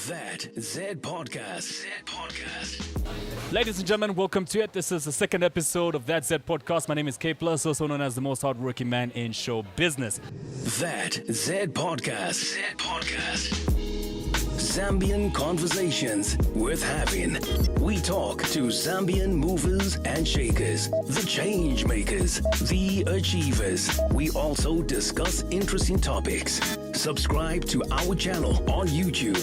That Zed Podcast. Zed Podcast. Ladies and gentlemen, welcome to it. This is the second episode of That Zed Podcast. My name is K+, also known as the most hardworking man in show business. That Zed Podcast. Zed Podcast. Zambian conversations worth having. We talk to Zambian movers and shakers, the change makers, the achievers. We also discuss interesting topics. Subscribe to our channel on YouTube,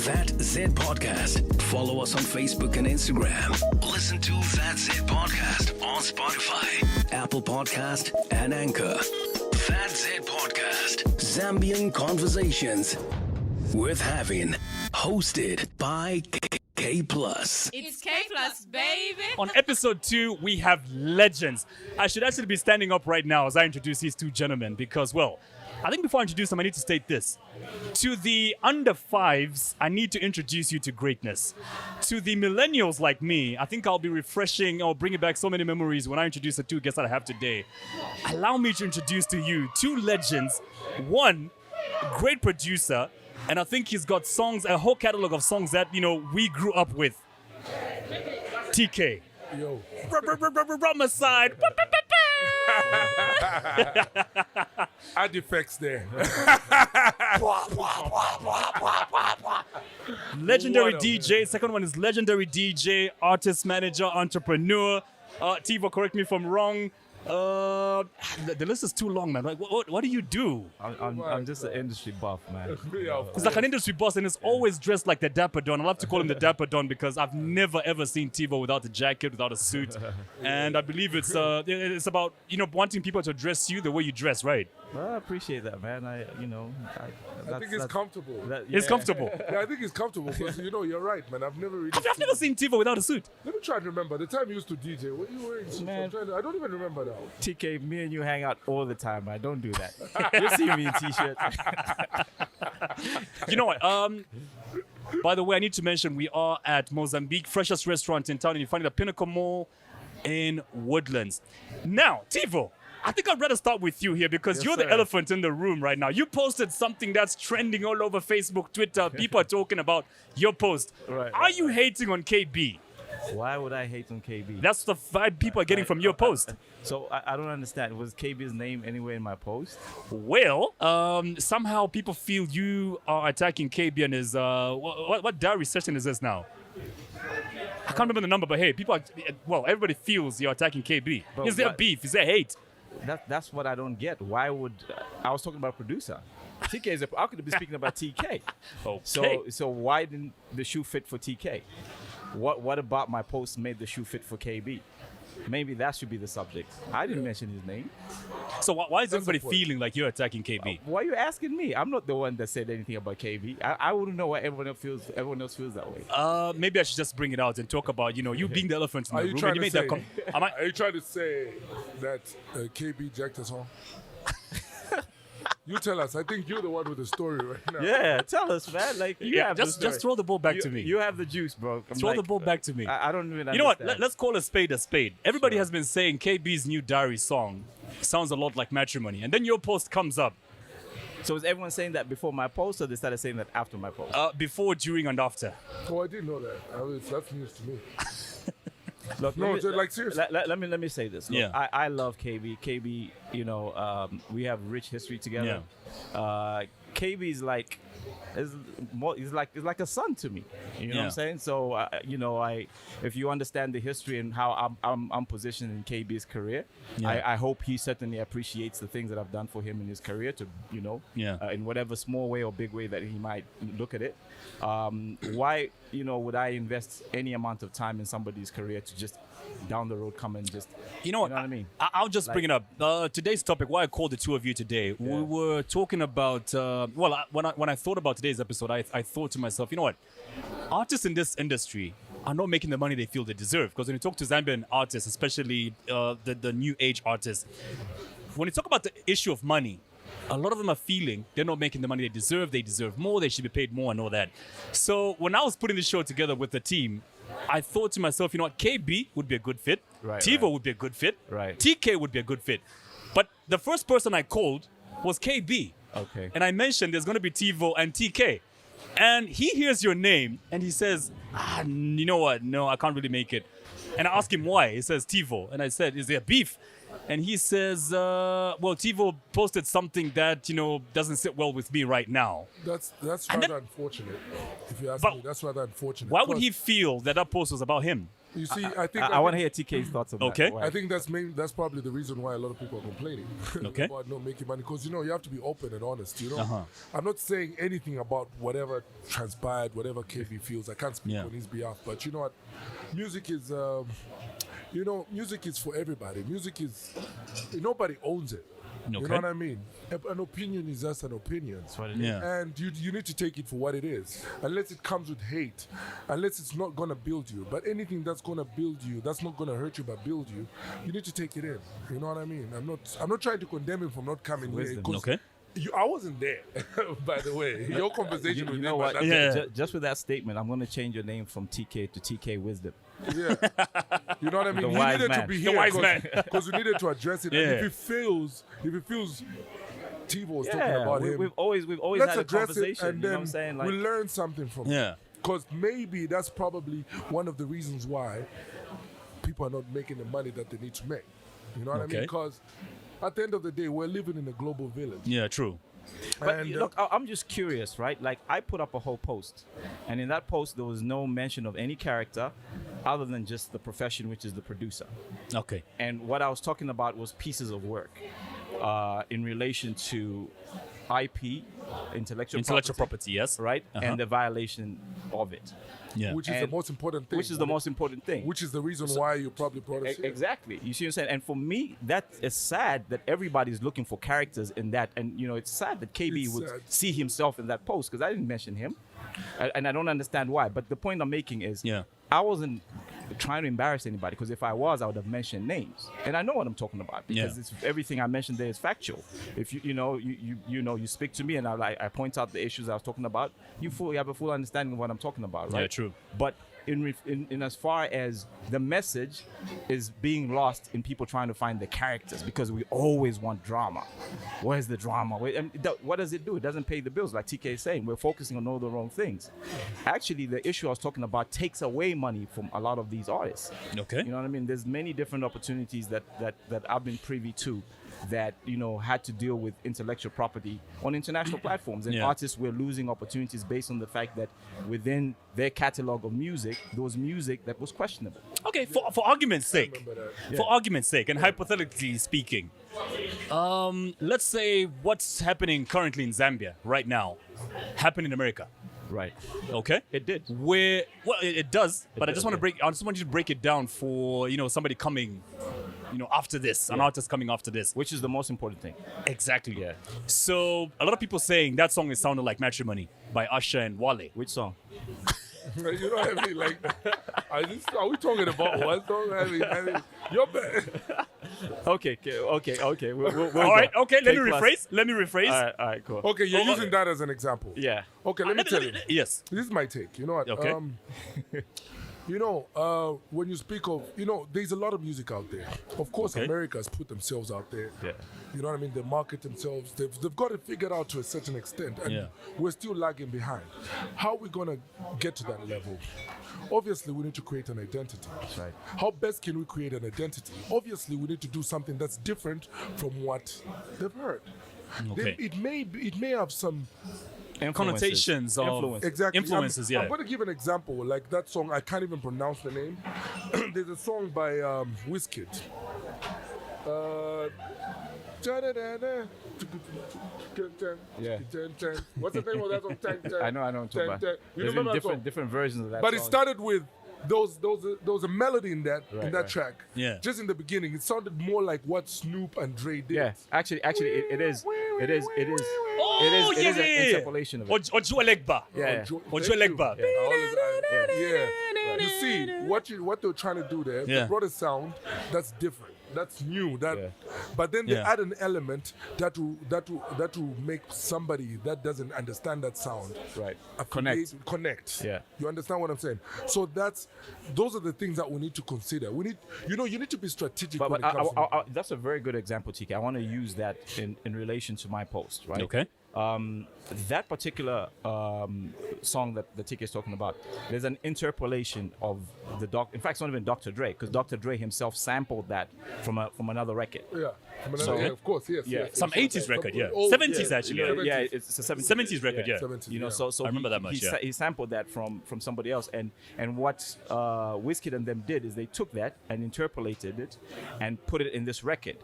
That Zed Podcast. Follow us on Facebook and Instagram. Listen to That Zed Podcast on Spotify, Apple Podcast, and Anchor. That Zed Podcast. Zambian conversations worth having. Hosted by K+. It's K+, baby. On episode 2, we have legends. I should actually be standing up right now as I introduce these two gentlemen because, well, I think before I introduce them, I need to state this. To the under fives, I need to introduce you to greatness. To the millennials like me, I think I'll be refreshing or bringing back so many memories when I introduce the two guests that I have today. Allow me to introduce to you two legends. One, great producer, and I think he's got songs, a whole catalog of songs that, we grew up with. TK. Yo. Romaside. Add effects there. Legendary What DJ. Second one is legendary DJ, artist, manager, entrepreneur. Tivo, correct me if I'm wrong. The list is too long, man. Like, what do you do? I'm just an industry buff, man. Yeah, He's like an industry boss and is always dressed like the Dapper Don. I love to call him the Dapper Don because I've never ever seen Tivo without a jacket, without a suit. And I believe it's about, wanting people to address you the way you dress, right? Well, I appreciate that, man. I think it's comfortable. It's comfortable. Yeah, I think it's comfortable because, you're right, man. I've never I've never seen Tivo without a suit. Let me try to remember. The time you used to DJ, what you wearing? suits? Man. I don't even remember now. TK, me and you hang out all the time, man. Don't do that. You'll see me in t-shirts. You know what? By the way, I need to mention we are at Mozambique, freshest restaurant in town, and you find it at Pinnacle Mall in Woodlands. Now, Tivo, I think I'd rather start with you here because Yes, you're the sir. elephant in the room right now. You posted something that's trending all over Facebook, Twitter. People are talking about your post. Right, Are right, you hating on KB? Why would I hate on KB? That's the vibe people are getting from your post. So I don't understand. Was KB's name anywhere in my post? Well, somehow people feel you are attacking KB and his, what diary session is this now? I can't remember the number, but hey, everybody feels you're attacking KB. But Is there what- beef? Is there hate? That's what I don't get. Why would I was talking about producer? TK is I could be speaking about TK. Okay. So why didn't the shoe fit for TK? What about my post made the shoe fit for KB? Maybe that should be the subject. I didn't mention his name. So why is everybody the point. feeling like you're attacking KB? Why are you asking me? I'm not the one that said anything about KB. I wouldn't know why everyone else feels that way. Maybe I should just bring it out and talk about, you being the elephant in Are the you room. trying And you to made say? that Are you trying to say that KB jacked us home? You tell us. I think you're the one with the story right now. Yeah, tell us, man. Like you have just the story. throw the ball back to me. You have the juice, bro. Throw the ball back to me. I don't even. You know what? understand. Let's call a spade a spade. Everybody Sure. has been saying KB's new diary song sounds a lot like Matrimony. And then your post comes up So is everyone saying that before my post, or they started saying that after my post? before, during, and after. Oh, I didn't know that. That's news to me. Look, No, let me- like seriously. Let me say this. Look, Yeah. I love KB. KB, we have rich history together. KB is like, he's like a son to me. You know what Yeah. I'm saying? So if you understand the history and how I'm positioned in KB's career, Yeah. I hope he certainly appreciates the things that I've done for him in his career to in whatever small way or big way that he might look at it. Why would I invest any amount of time in somebody's career to just down the road come and just You know what I mean? I'll just bring it up. Today's topic, why I called the two of you today, we were talking about, when I thought about today's episode, I thought to myself, you know what? Artists in this industry are not making the money they feel they deserve. Because when you talk to Zambian artists, especially the new age artists, when you talk about the issue of money, a lot of them are feeling they're not making the money they deserve more, they should be paid more and all that. So when I was putting this show together with the team, I thought to myself, you know what, KB would be a good fit. Right, Tivo right. would be a good fit. Right. TK would be a good fit. But the first person I called was KB. Okay. And I mentioned there's going to be Tivo and TK. And he hears your name and he says, you know what? No, I can't really make it. And I ask him why. He says, Tivo. And I said, is there beef? And he says, well, Tivo posted something that, doesn't sit well with me right now. That's rather unfortunate. If you ask me, that's rather unfortunate. Why would he feel that post was about him? You see, I want to hear TK's thoughts on Okay. that. I think that's probably the reason why a lot of people are complaining Okay. about not making money, because you have to be open and honest. Uh-huh. I'm not saying anything about whatever transpired, whatever KB feels. I can't speak on his behalf, but you know what? Music is, music is for everybody. Music is, nobody owns it. Okay. You know what I mean? An opinion is just an opinion. That's what it is. And you need to take it for what it is. Unless it comes with hate, unless it's not going to build you. But anything that's going to build you, that's not going to hurt you but build you, you need to take it in. You know what I mean? I'm not trying to condemn him for not coming here. Okay. I wasn't there, by the way. Your conversation with You know him, what? Just with that statement, I'm going to change your name from TK to TK Wisdom. Yeah. You know what I mean? The He wise needed man. to be The here wise man. because we needed to address it. And Yeah. if he feels Tivo was talking Yeah, about him, we've always let's had a address conversation. it, and you know what then I'm saying? we learn something from it. Yeah. Because maybe that's probably one of the reasons why people are not making the money that they need to make. You know what I mean? Okay. Because at the end of the day, we're living in a global village. Yeah, true. But And, look, I'm just curious, right? Like, I put up a whole post, and in that post, there was no mention of any character other than just the profession, which is the producer. Okay. And what I was talking about was pieces of work in relation to IP, intellectual property, yes. right? Uh-huh. And the violation of it, Yeah. which is the And- most important thing. which is the most important thing. Which is the reason why you probably brought us here. Exactly. You see what I'm saying? And for me, that is sad that everybody's looking for characters in that. And, it's sad that KB It's would sad. see himself in that post because I didn't mention him. And I don't understand why. But the point I'm making is I wasn't trying to embarrass anybody because if I was, I would have mentioned names. And I know what I'm talking about because it's, everything I mentioned there is factual. If you speak to me and I point out the issues I was talking about, you have a full understanding of what I'm talking about, right? Yeah, true. But in as far as the message is being lost in people trying to find the characters because we always want drama. Where's the drama? What does it do? It doesn't pay the bills. Like TK is saying, we're focusing on all the wrong things. Actually, the issue I was talking about takes away money from a lot of these artists. Okay. You know what I mean? There's many different opportunities that I've been privy to that had to deal with intellectual property on international platforms, and artists were losing opportunities based on the fact that within their catalog of music there was music that was questionable. Okay, for argument's sake, and hypothetically speaking, let's say what's happening currently in Zambia right now happened in America. Right. Okay. It did. It does, but I just does, want you to break it down for somebody coming, after this, an artist coming after this. Which is the most important thing. Exactly. Yeah. So a lot of people saying that song is sounding like Matrimony by Usher and Wale. Which song? You know what I mean? Like, are we talking about one song? I mean, you're bad. Okay. We'll All right. Okay. Let me K+. rephrase. All right. Cool. Okay, you're using that as an example. Yeah. Okay, let me tell you. Yes. This is my take. You know what? Okay. When you speak of, there's a lot of music out there. Of course, America has put themselves out there. Yeah. You know what I mean? They market themselves. They've got it figured out to a certain extent, and we're still lagging behind. How are we gonna get to that level? Obviously, we need to create an identity. That's right. How best can we create an identity? Obviously, we need to do something that's different from what they've heard. Okay. It may have some Connotations of Influences. exactly influences. I'm going to give an example. Like that song, I can't even pronounce the name. There's a song by Wizkid. Yeah. What's the name of that song? I know what I'm talking about. You There's remember that song? different versions of that But song. it started with there was a melody in that Right. track. Yeah. Just in the beginning, it sounded more like what Snoop and Dre did. Yeah, actually, it is. It is Oh, an interpolation of it. Ojuelegba. Yeah. Ojuelegba. You see what they're trying to do there. Yeah. They brought a sound that's different. That's new. But then they Yeah. add an element that will make somebody that doesn't understand that sound Right. connect. Yeah. You understand what I'm saying? So those are the things that we need to consider. We need you need to be strategic when But it comes to that's a very good example, TK. I want to use that in relation to my post, right? Okay. That particular song that the TK is talking about, there's an interpolation of the doc. In fact, it's not even Dr. Dre, because Dr. Dre himself sampled that from another record. Yeah. Of course, yes. Yeah. Some 80s record, yeah. old- 70s actually. Yeah, it's a 70s record, yeah. 70s, You know, yeah. so I remember that much, yeah. he sampled that from somebody else, and what Wizkid and them did is they took that and interpolated it and put it in this record,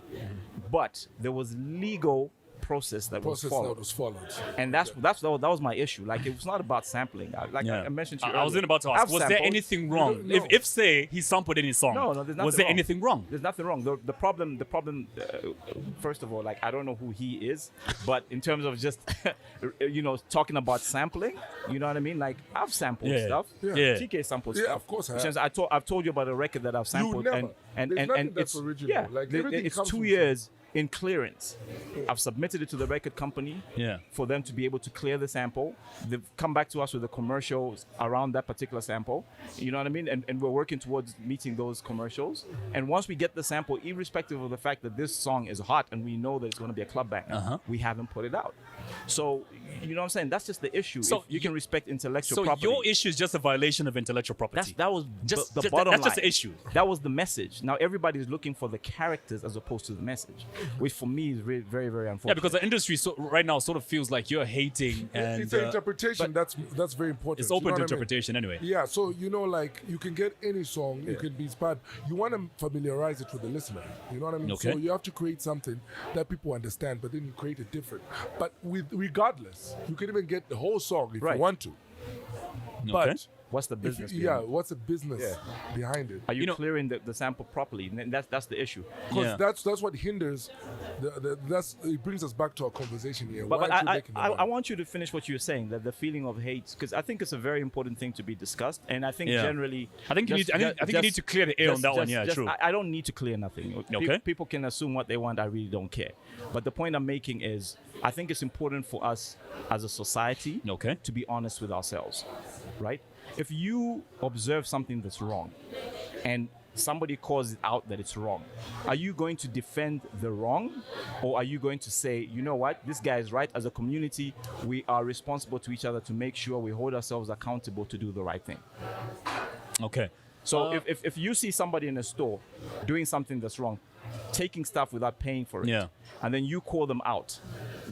but there was legal process that was followed. And that was my issue. Like, it was not about sampling. I mentioned to you I was earlier, about to ask, I've was there sampled. anything wrong? No. If say he sampled any song, No, there's nothing was there wrong. anything wrong? There's nothing wrong. The problem, first of all, like, I don't know who he is, but in terms of just, talking about sampling, you know what I mean? Like, I've sampled stuff. Yeah. TK sampled Yeah, stuff. of course I Which have. means I've told you about a record that I've sampled, never. and There's nothing it's that's original. yeah, Like, everything it's comes 2 from years in clearance. I've submitted it to the record company for them to be able to clear the sample. They've come back to us with the commercials around that particular sample. You know what I mean? And we're working towards meeting those commercials. And once we get the sample, irrespective of the fact that this song is hot and we know that it's going to be a club banger, we haven't put it out. So, you know what I'm saying? That's just the issue. So if you can respect intellectual So property. your issue is just a violation of intellectual property. That was Just- the just- bottom line. that's just the issue. That was the message. Now everybody's looking for the characters as opposed to the message, which for me is very, very unfortunate. Yeah, because the industry right now sort of feels like you're hating, and It's an interpretation that's very important. it's You know open what to I mean? interpretation anyway. Yeah, so like you can get any song, you can be inspired. You want to familiarize it with the listener. You know what I mean? Okay. So you have to create something that people understand, but then you create it different. But regardless, you can even get the whole song if Right. you want to. But What's the business? what's the business behind it? Are you clearing the sample properly? And that's the issue. Because that's what hinders. It brings us back to our conversation here. But Why aren't you making the I money? want you to finish what you were saying, that the feeling of hate, because I think it's a very important thing to be discussed. And I think generally, I think you need to clear the air on that one. Yeah, true. I don't need to clear nothing. Okay. People can assume what they want. I really don't care. But the point I'm making is, I think it's important for us as a society to be honest with ourselves, right? If you observe something that's wrong and somebody calls it out that it's wrong, are you going to defend the wrong, or are you going to say, you know what, this guy is right? As a community, we are responsible to each other to make sure we hold ourselves accountable to do the right thing. Okay. So if you see somebody in a store doing something that's wrong, taking stuff without paying for it, and then you call them out,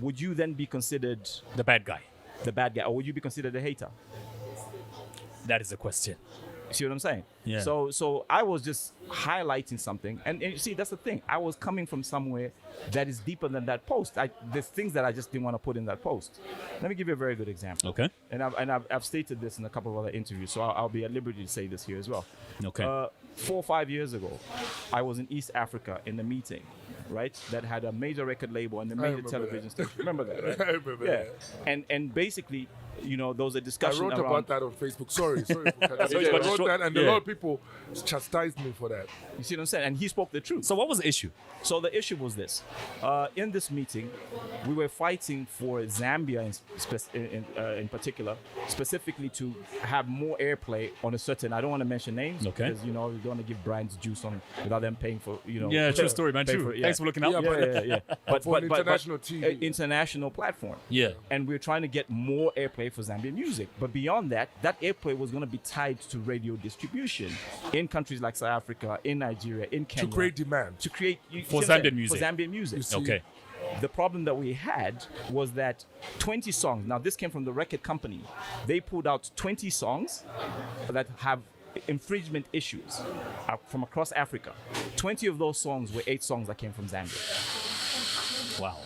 would you then be considered The bad guy. or would you be considered a hater? That is the question. See what I'm saying? Yeah. So I was just highlighting something, and you see, that's the thing. I was coming from somewhere that is deeper than that post. There's things that I just didn't want to put in that post. Let me give you a very good example. Okay. And I've stated this in a couple of other interviews, so I'll be at liberty to say this here as well. Okay. 4 or 5 years ago, I was in East Africa in a meeting, right? That had a major record label and a major remember television that. station. Remember that, right? I remember that. And basically, there was a I discussion wrote around. about that on Facebook. Sorry for cutting you. Yeah, I wrote that, and a yeah. lot of people chastised me for that. You see what I'm saying? And he spoke the truth. So what was the issue? So the issue was this. In this meeting, we were fighting for Zambia in particular, specifically to have more airplay on a certain, I don't want to mention names, because, we don't want to give brands juice on without them paying for, Yeah, true story, man. pay True. for it, Thanks for looking out. Yeah. But For an international TV. international platform. Yeah. And we're trying to get more airplay for Zambian music. But beyond that, that airplay was going to be tied to radio distribution in countries like South Africa, in Nigeria, in Kenya. To create demand. To create For Zambian music. For Zambian music. You see, Okay. The problem that we had was that 20 songs, now this came from the record company, they pulled out 20 songs that have infringement issues from across Africa. 20 of those songs were 8 songs that came from Zambia. Wow.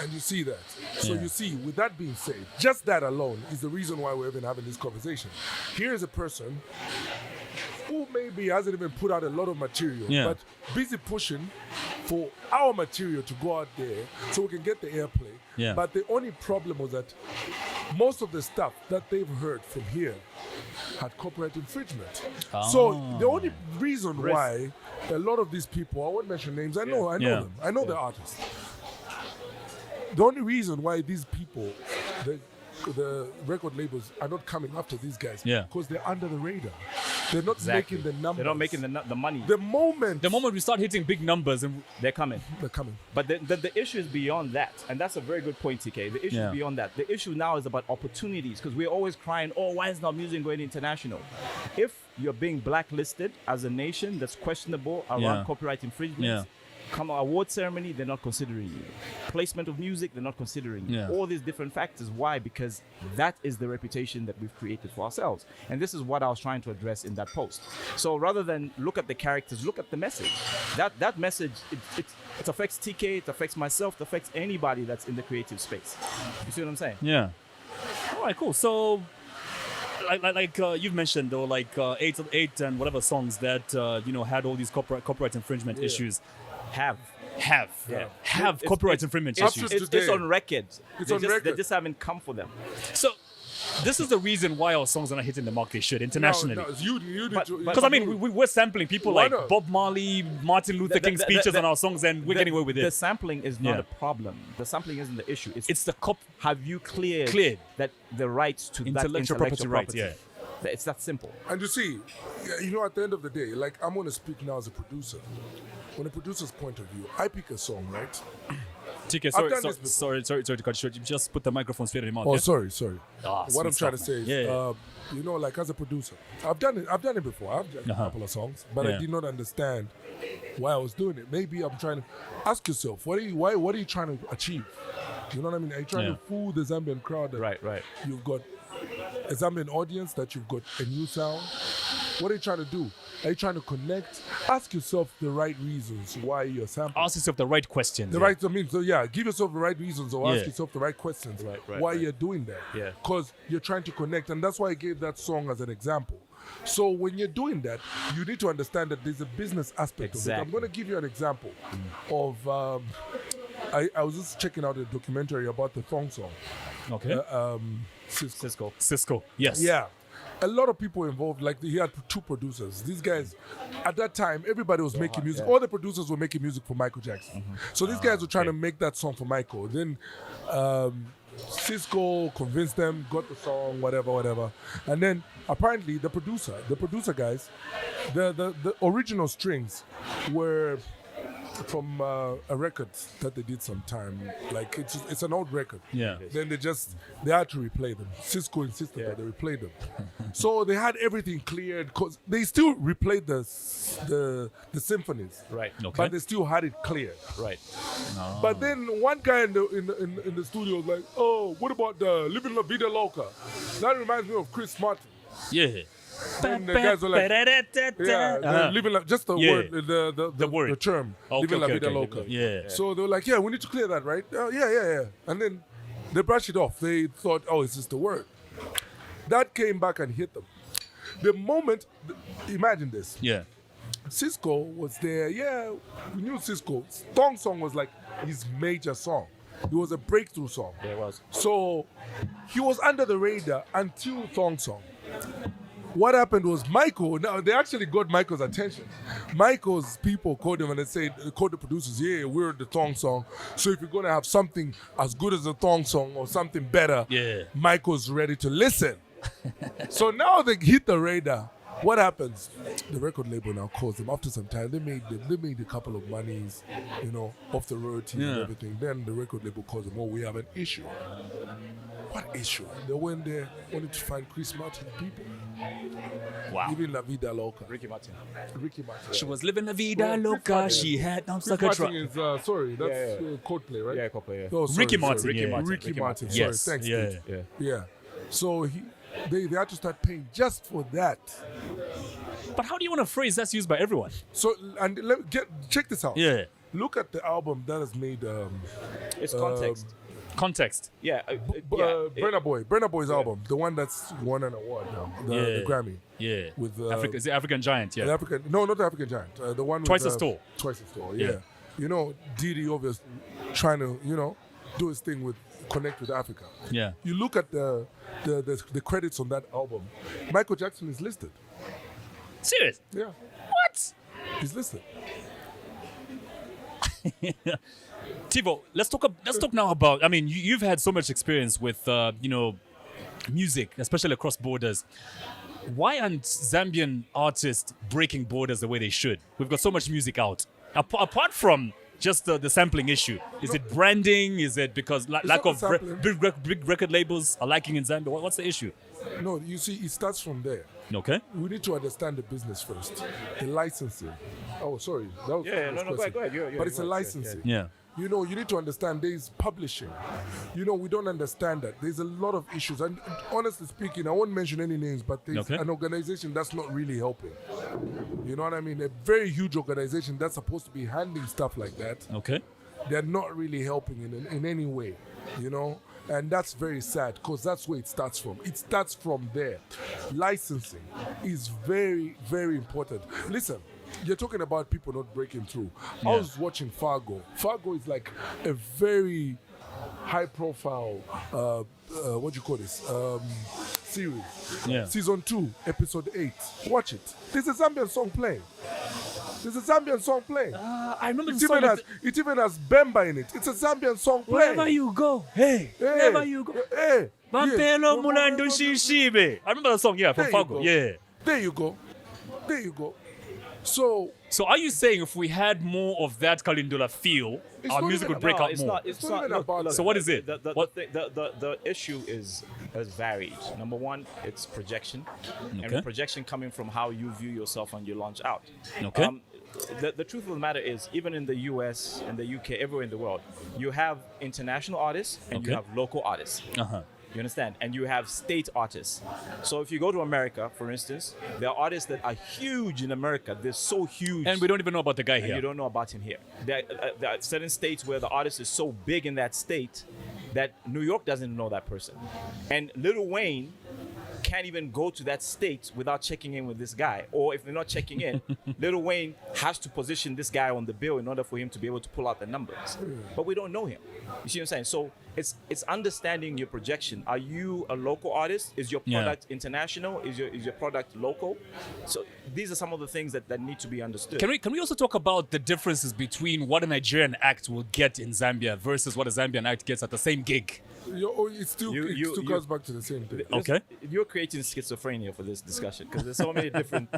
And you see that. So Yeah. you see, with that being said, just that alone is the reason why we're even having this conversation. Here is a person who maybe hasn't even put out a lot of material, but busy pushing for our material to go out there so we can get the airplay. Yeah. But the only problem was that most of the stuff that they've heard from here had copyright infringement. So the only reason why a lot of these people, I won't mention names, I know Yeah. them, I know the artists. The only reason why these people, the record labels are not coming after these guys. Yeah. Because they're under the radar. They're not making the numbers. They're not making the money. The moment we start hitting big numbers, and They're coming. they're coming. But the issue is beyond that. And that's a very good point, TK. The issue Yeah. is beyond that. The issue now is about opportunities, because we're always crying, oh, why is not music going international? If you're being blacklisted as a nation that's questionable around Yeah. copyright infringements, come award ceremony, they're not considering you. Placement of music, they're not considering you. Yeah. All these different factors. Why? Because that is the reputation that we've created for ourselves. And this is what I was trying to address in that post. So rather than look at the characters, look at the message. That message, it affects TK, it affects myself, it affects anybody that's in the creative space. You see what I'm saying? yeah. All right, cool. So, like you've mentioned, though, like eight and whatever songs that had all these copyright infringement issues have It's- copyright it's- infringement it's- issues. It's on record. It's They on just, record. They just haven't come for them. So, this is the reason why our songs are not hitting the mark they should internationally. No, you need But- to. Because I mean, we're sampling people Why like not? Bob Marley, Martin Luther King speeches on our songs, and we're getting away with The it. sampling is not Yeah. a problem. The sampling isn't the issue. It's the have you cleared Cleared. the rights to that Intellectual property rights, yeah. It's that simple. And you see, at the end of the day, like I'm going to speak now as a producer. From a producer's point of view, I pick a song, right? TK, I've done this before. sorry to cut you short. You just put the microphone straight in your mouth. Oh, yeah? sorry. Ah, What sweet I'm trying to stuff, say man. is, like as a producer, I've done it before. I've done a couple of songs, but Yeah. I did not understand why I was doing it. Maybe I'm trying to ask yourself, what are you trying to achieve? You know what I mean? Are you trying Yeah. to fool the Zambian crowd? That Right. You've got a Zambian audience, that you've got a new sound. What are you trying to do? Are you trying to connect? Ask yourself the right reasons why you're sampling. Ask yourself the right questions. Give yourself the right reasons or ask Yeah. yourself the right questions Right, why right. you're doing that. Yeah. Because you're trying to connect, and that's why I gave that song as an example. So when you're doing that, you need to understand that there's a business aspect of it. I'm Exactly. going to give you an example of. I was just checking out a documentary about the Thong song. Okay. Cisco. Yes. Yeah. A lot of people involved, like he had two producers. These guys, at that time, everybody was making music. yeah. All the producers were making music for Michael Jackson. So these guys were trying to make that song for Michael. Then Cisco convinced them, got the song, whatever. And then apparently the producer guys, the original strings were from a record that they did sometime. Like it's an old record. Yeah. Then they had to replay them. Cisco insisted that they replay them. So they had everything cleared because they still replayed the symphonies. Right. Okay. But they still had it cleared. Right. But then one guy in the studio was like, "Oh, what about the Living La Vida Loca?" That reminds me of Chris Martin. Yeah. Then the guys were like, Uh-huh. just the Yeah. word, the word. the term, Okay, Living La okay, Vida okay. Loca. Yeah. So they were like, "Yeah, we need to clear that, right?" Yeah. And then they brushed it off. They thought, "Oh, it's just the word." That came back and hit them. The moment, imagine this. Yeah. Cisco was there. Yeah, we knew Cisco. Thong song was like his major song. It was a breakthrough song. Yeah, it was. So he was under the radar until Thong song. What happened was Michael, now they actually got Michael's attention. Michael's people called him and they called the producers, "Yeah, we're the Thong song. So if you're going to have something as good as the Thong song or something better, Yeah. Michael's ready to listen." So now they hit the radar. What happens? The record label now calls them. After some time, they made a couple of monies, off the royalties and Yeah. everything. Then the record label calls them. Oh, we have an issue. What issue? They went there, wanted to find Chris Martin people. Wow. Living La Vida Loca. Ricky Martin. She was living la vida Yeah, Chris loca. Martin. She had no Chris sucker Martin truck. is, that's Coldplay, right? Yeah, couple, yeah. Oh, sorry, Ricky sorry. Martin, Ricky yeah. Martin. Ricky Ricky Martin. Martin. Sorry, Yes. thanks, Yeah. dude. Yeah. Yeah. So they had to start paying just for that. But how do you want a phrase that's used by everyone? So and check this out. Yeah. Look at the album that has made It's context. Context. Yeah. Burna Boy's album, the one that's won an award now, the Grammy. Yeah. With Is the African Giant, yeah. The African, no, not the African Giant. The one with Twice as Tall. Twice as Tall, Yeah. yeah. Diddy obviously trying to, do his thing with connect with Africa. Yeah. You look at the credits on that album. Michael Jackson is listed. Serious? Yeah, What? he's listed. Tivo, let's talk now about. I mean, you've had so much experience with music, especially across borders. Why aren't Zambian artists breaking borders the way they should? We've got so much music out. Apart from just the sampling issue, is it branding? Is it because lack of big record labels are lacking in Zambia? What's the issue? No, you see, it starts from there. Okay. We need to understand the business first. The licensing. Oh, sorry. That was Go ahead. But it's a licensing. Yeah. You know, you need to understand there's publishing. You know, we don't understand that. There's a lot of issues. And honestly speaking, I won't mention any names, but there's an organization that's not really helping. You know what I mean? A very huge organization that's supposed to be handling stuff like that. Okay. They're not really helping in any way, you know? And that's very sad because that's where it starts from. It starts from there. Licensing is very, very important. Listen, you're talking about people not breaking through. I was watching Fargo. Fargo is like a very high profile, what do you call this? Series. Yeah. Season 2, episode 8. Watch it. There's a Zambian song playing. I remember It even has Bemba in it. It's a Zambian song playing. Wherever you go, wherever you go. Hey. Vampelo Mulando Shishibe. I remember that song, from There you Fargo. go. Yeah. There you go. So are you saying if we had more of that Kalindula feel, It's our not music even would break No, out it's more? not. It's not not. even about So what is it? The issue is varied. Number one, it's projection, and Okay. projection coming from how you view yourself when you launch out. Okay. The truth of the matter is, even in the US, in the UK, everywhere in the world, you have international artists and you Okay. have local artists. Uh-huh. You understand? And you have state artists. So if you go to America, for instance, there are artists that are huge in America. They're so huge. And we don't even know about the guy and you here. don't know about him here. There are certain states where the artist is so big in that state that New York doesn't know that person. And Lil Wayne can't even go to that state without checking in with this guy. Or if they're not checking in, Lil Wayne has to position this guy on the bill in order for him to be able to pull out the numbers. But we don't know him. You see what I'm saying? So it's understanding your projection. Are you a local artist? Is your product international? Is your product local? So these are some of the things that need to be understood. Can we also talk about the differences between what a Nigerian act will get in Zambia versus what a Zambian act gets at the same gig? It still comes back to the same thing. Okay. You're creating schizophrenia for this discussion because there's so many different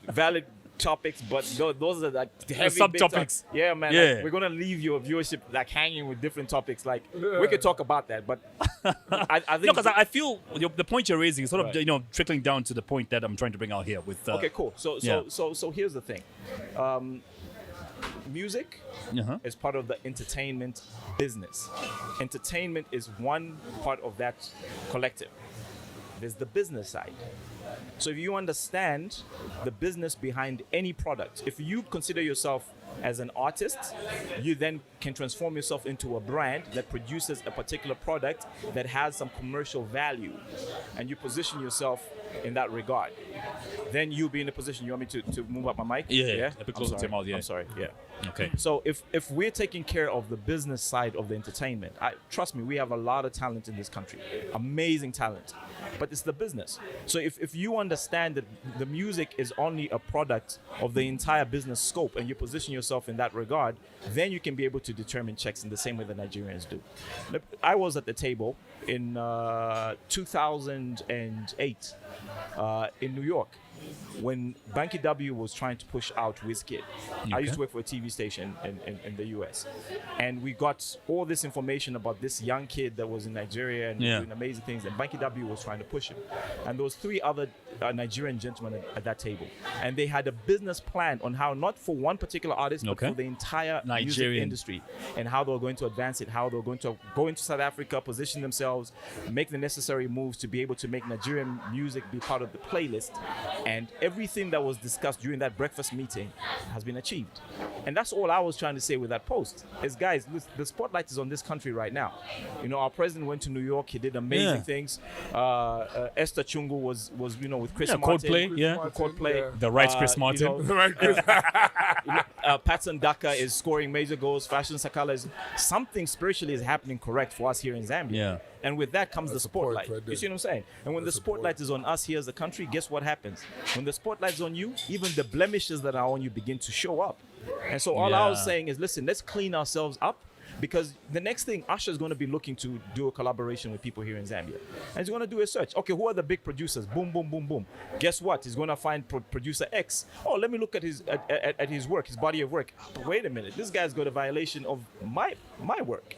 valid topics, but those are like heavy subtopics. Yeah, man. Yeah. Like, we're gonna leave your viewership like hanging with different topics. Like we could talk about that, but I think No, because I feel the point you're raising is sort of Right. trickling down to the point that I'm trying to bring out here with. okay, cool. So here's the thing. Music Uh-huh. is part of the entertainment business. Entertainment is one part of that collective. There's the business side. So if you understand the business behind any product, if you consider yourself as an artist, you then can transform yourself into a brand that produces a particular product that has some commercial value, and you position yourself in that regard. Then you'll be in a position. You want me to move up my mic? Yeah. A bit I'm closer to sorry. your mouth, yeah. I'm sorry. Yeah. Okay. So if we're taking care of the business side of the entertainment, trust me, we have a lot of talent in this country, amazing talent, but it's the business. So if you understand that the music is only a product of the entire business scope and you position yourself in that regard, then you can be able to determine checks in the same way the Nigerians do. Look, I was at the table in 2008 in New York, when Banky W was trying to push out Wizkid. I used to work for a TV station in the US. And we got all this information about this young kid that was in Nigeria and doing amazing things. And Banky W was trying to push him. And there was 3 other Nigerian gentlemen at that table. And they had a business plan on how, not for one particular artist, but for the entire music industry. And how they were going to advance it, how they were going to go into South Africa, position themselves, make the necessary moves to be able to make Nigerian music be part of the playlist. And everything that was discussed during that breakfast meeting has been achieved. And that's all I was trying to say with that post is, guys, the spotlight is on this country right now. You know, our president went to New York. He did amazing things. Esther Chungu was with Chris Martin. Coldplay. The right Chris Martin. The right Chris. Patson Daka is scoring major goals. Fashion Sakala is something spiritually is happening correct for us here in Zambia. Yeah. And with that comes the spotlight. Right, you see what I'm saying? And when the spotlight is on us here as a country, guess what happens? When the spotlight's on you, even the blemishes that are on you begin to show up. And so all I was saying is, listen, let's clean ourselves up. Because the next thing, Usher is going to be looking to do a collaboration with people here in Zambia. And he's going to do a search. Okay, who are the big producers? Boom, boom, boom, boom. Guess what? He's going to find producer X. Oh, let me look at his at his work, his body of work. But wait a minute, this guy's got a violation of my work.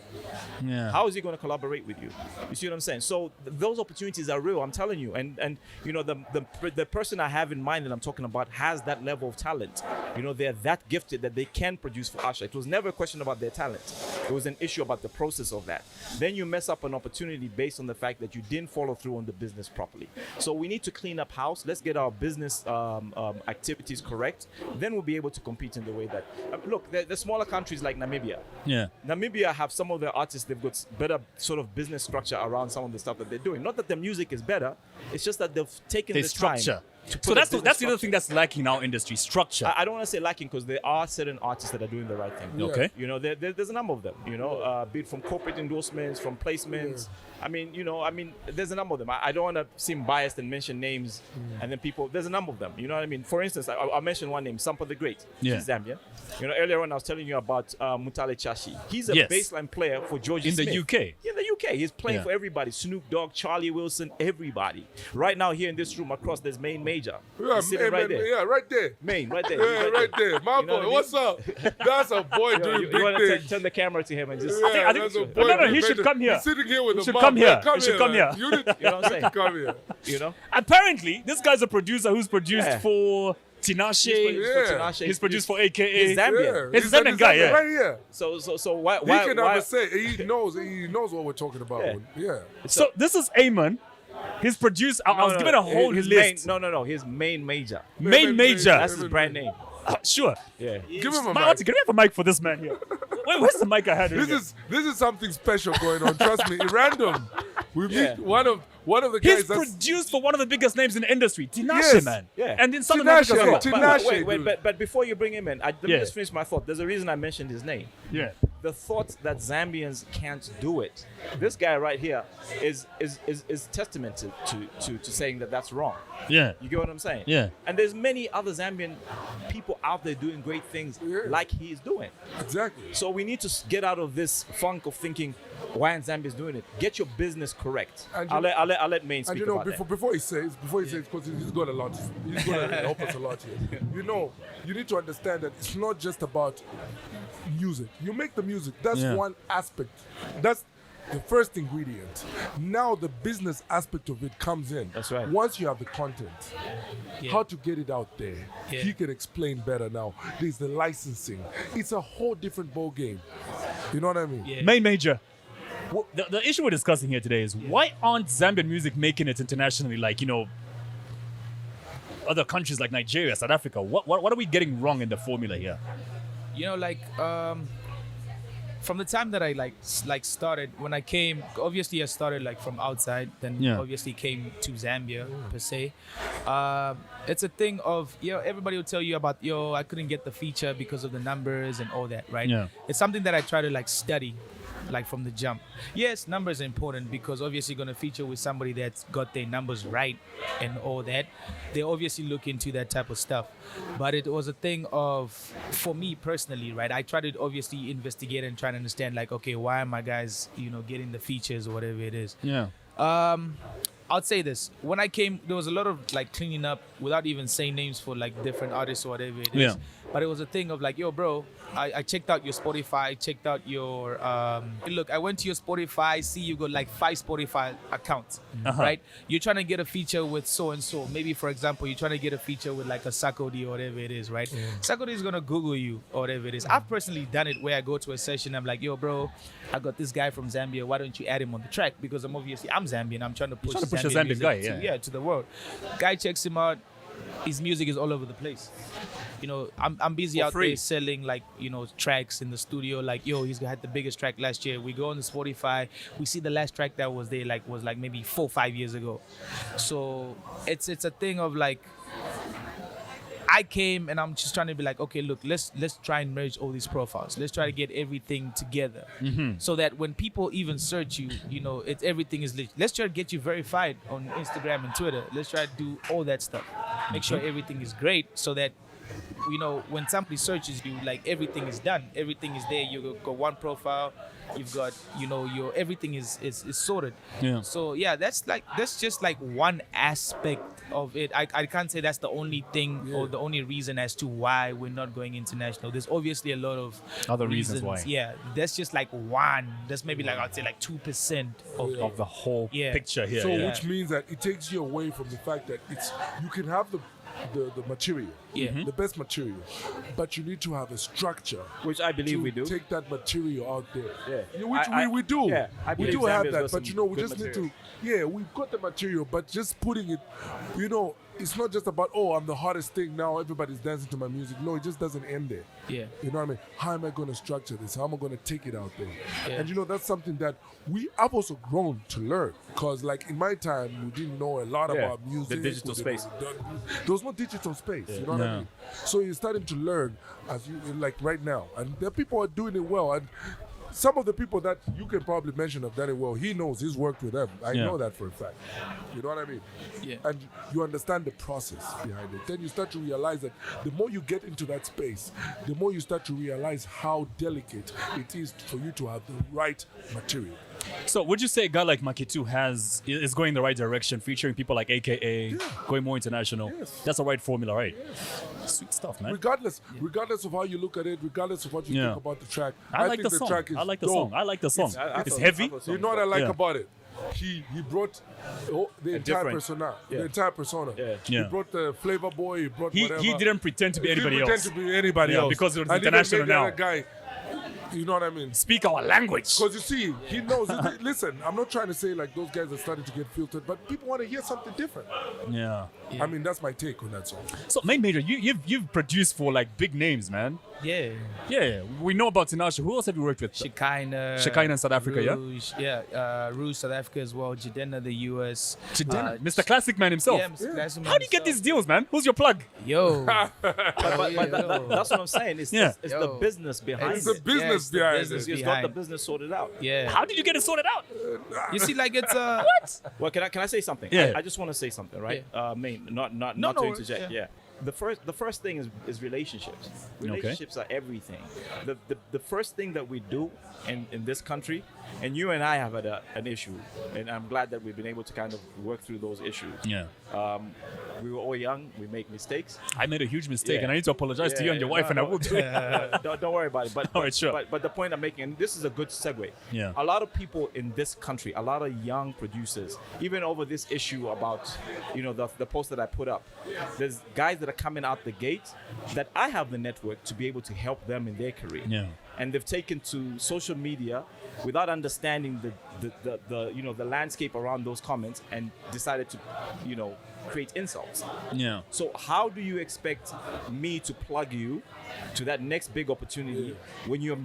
Yeah. How is he going to collaborate with you? You see what I'm saying? So those opportunities are real, I'm telling you. And you know, the person I have in mind that I'm talking about has that level of talent. You know, they're that gifted that they can produce for Usher. It was never a question about their talent. It was an issue about the process of that. Then you mess up an opportunity based on the fact that you didn't follow through on the business properly. So we need to clean up house. Let's get our business activities correct. Then we'll be able to compete in the way that look, the smaller countries like Namibia. Yeah. Namibia have some of their artists, they've got better sort of business structure around some of the stuff that they're doing. Not that the music is better, it's just that they've taken the structure. time. So that's the other thing that's lacking in our industry, structure. I don't want to say lacking because there are certain artists that are doing the right thing. Yeah. Okay. You know, there's a number of them, you know, be it from corporate endorsements, from placements. I mean, you know, there's a number of them. I don't want to seem biased and mention names and then people, there's a number of them. You know what I mean? For instance, I'll mention one name, Sampa the Great. Yeah. He's Zambian. You know, earlier on I was telling you about Mutale Chashi. He's a baseline player for George in Smith. the UK. In the UK. He's playing for everybody. Snoop Dogg, Charlie Wilson, everybody. Right now here in this room across, there's Maen Major. Yeah, He's sitting right there. Yeah, right there. Main, right there. Yeah, right there. My You know boy, what I what's up? That's a boy doing You big want to things. turn the camera to him and just... Yeah, I think that's a no, boy no, doing he big should things. come here. He's sitting here with He the should mom. come here. Yeah, He should come man. here. You need You know what I'm saying? come here. You know? Apparently, this guy's a producer who's produced Yeah. for Tinashe. Yeah. He's produced for AKA. He's Zambian. It's a Zambian guy, yeah. Right here. So why He can why say he knows what we're talking about. Yeah. So this is Amon. He's produced. I was given a whole his list. his Maen Major. Main Major. That's his brand name. Sure. Yeah. Give him a Can mic. we have a mic for this man here? Where's the mic I had? This is something special going on. Trust me. Random. We meet one of the guys He's that's produced for one of the biggest names in the industry, Tinashe, Yes. man. Yeah. And in South Tinashe, America as well. Tinashe. But before you bring him in, let me Yeah. just finish my thought. There's a reason I mentioned his name. Yeah. The thought that Zambians can't do it. This guy right here is testament to saying that that's wrong. Yeah. You get what I'm saying? Yeah. And there's many other Zambian people out there doing great things like he is doing. exactly. So we need to get out of this funk of thinking, why aren't Zambians doing it? Get your business correct. And I'll let Maen And speak you know, about before he says, because he's got a lot, he's going to help us a lot here. You know, you need to understand that it's not just about music. You make the music. That's one aspect. That's the first ingredient. Now the business aspect of it comes in. That's right. Once you have the content, how to get it out there. He can explain better now. There's the licensing. It's a whole different ball game. You know what I mean? Main Major. The issue we're discussing here today is why aren't Zambian music making it internationally, like, you know, other countries like Nigeria, South Africa? What are we getting wrong in the formula here? You know, like from the time that I like started, when I came, obviously I started like from outside, then obviously came to Zambia per se. It's a thing of, everybody will tell you about, I couldn't get the feature because of the numbers and all that, right? Yeah. It's something that I try to like study, like from the jump. Yes, numbers are important because obviously going to feature with somebody that's got their numbers right and all that. They obviously look into that type of stuff. But it was a thing of, for me personally, right, I tried to obviously investigate and try to understand, like, okay, why are my guys, getting the features or whatever it is. Yeah. I'll say this. When I came, there was a lot of like cleaning up without even saying names for like different artists or whatever it is. Yeah. But it was a thing of like, yo, bro, I checked out your Spotify, checked out your, look, I went to your Spotify, see you got like 5 Spotify accounts, right? You're trying to get a feature with so-and-so. Maybe, for example, you're trying to get a feature with like a Sakodi or whatever it is, right? Sakodi is going to Google you or whatever it is. I've personally done it where I go to a session, I'm like, yo, bro, I got this guy from Zambia. Why don't you add him on the track? Because I'm Zambian. I'm trying to push, a Zambian Zambian guy, music to the world. Guy checks him out. His music is all over the place. I'm busy out there selling like, tracks in the studio. Like, yo, he's had the biggest track last year. We go on the Spotify. We see the last track that was there was maybe 4 or 5 years ago. So it's a thing of like, I came and I'm just trying to be like, okay, look, let's try and merge all these profiles. Let's try to get everything together, so that when people even search you, everything is legit. Let's try to get you verified on Instagram and Twitter. Let's try to do all that stuff. Make sure everything is great, so that when somebody searches you, like everything is done, everything is there. You got one profile, you've got your everything is sorted. Yeah. So yeah, that's just like one aspect of it. I can't say that's the only thing or the only reason as to why we're not going international. There's obviously a lot of other reasons why. Yeah, that's just like one. That's maybe like I'd say like 2% of the whole picture here. So which means that it takes you away from the fact that you can have the material, the best material, but you need to have a structure, which I believe we do. Take that material out there, Yeah. which we do. Yeah, I we believe do have Zambia's that, got but some we good just material. need to. Yeah, we've got the material, but just putting it, it's not just about I'm the hottest thing now. Everybody's dancing to my music. No, it just doesn't end there. Yeah. You know what I mean? How am I going to structure this? How am I going to take it out there? Yeah. And that's something that I've also grown to learn, because like in my time we didn't know a lot about music. The digital space. There was no digital space. You know what I mean? So you're starting to learn as you like right now, and there are people who are doing it well. And some of the people that you can probably mention have done it well. He knows, he's worked with them. I know that for a fact. You know what I mean? Yeah. And you understand the process behind it. Then you start to realize that the more you get into that space, the more you start to realize how delicate it is for you to have the right material. So would you say a guy like Makitu is going in the right direction, featuring people like AKA, going more international? Yes. That's the right formula, right? Yes. Sweet stuff, man. Regardless of how you look at it, regardless of what you think about the track, I like think the song. track is I like the dope. song. I like the song. It's I heavy. You know what I like about it? He brought the entire persona. Yeah. The entire persona. Yeah. He brought the flavor boy. He brought whatever. He didn't pretend to be anybody else. Pretend to be anybody else. Because it was and international even made the now. other guy, you know what I mean? Speak our language. Because you see, he knows. Listen, I'm not trying to say like those guys are starting to get filtered, but people want to hear something different. Yeah. I mean, that's my take on that song. So, Maen Major, you've produced for like big names, man. Yeah. Yeah, we know about Tinashe. Who else have you worked with? Shekinah in South Africa, Rouge, Rouge, South Africa as well. Jidena, the US. Mr. Classic Man himself. Yeah, Mr. Classic Man How do you get these deals, man? Who's your plug? Yo. But that's what I'm saying. It's the business behind It's the it. business behind it. He's got the business sorted out. Yeah. How did you get it sorted out? You see, like it's What? Well, can I say something? Yeah. I just want to say something, right? Main, not No, to no, interject. yeah. The first thing is relationships. Relationships are everything. The first thing that we do in this country, and you and I have had an issue, and I'm glad that we've been able to kind of work through those issues. Yeah. We were all young. We make mistakes. I made a huge mistake, Yeah. and I need to apologize to you and your wife, and I will do it. Don't worry about it. But All right, sure. But the point I'm making, and this is a good segue. Yeah. A lot of people in this country, a lot of young producers, even over this issue about, the post that I put up, there's guys that are coming out the gate that I have the network to be able to help them in their career. Yeah. And they've taken to social media without understanding the landscape around those comments and decided to, create insults. Yeah. So how do you expect me to plug you to that next big opportunity when you're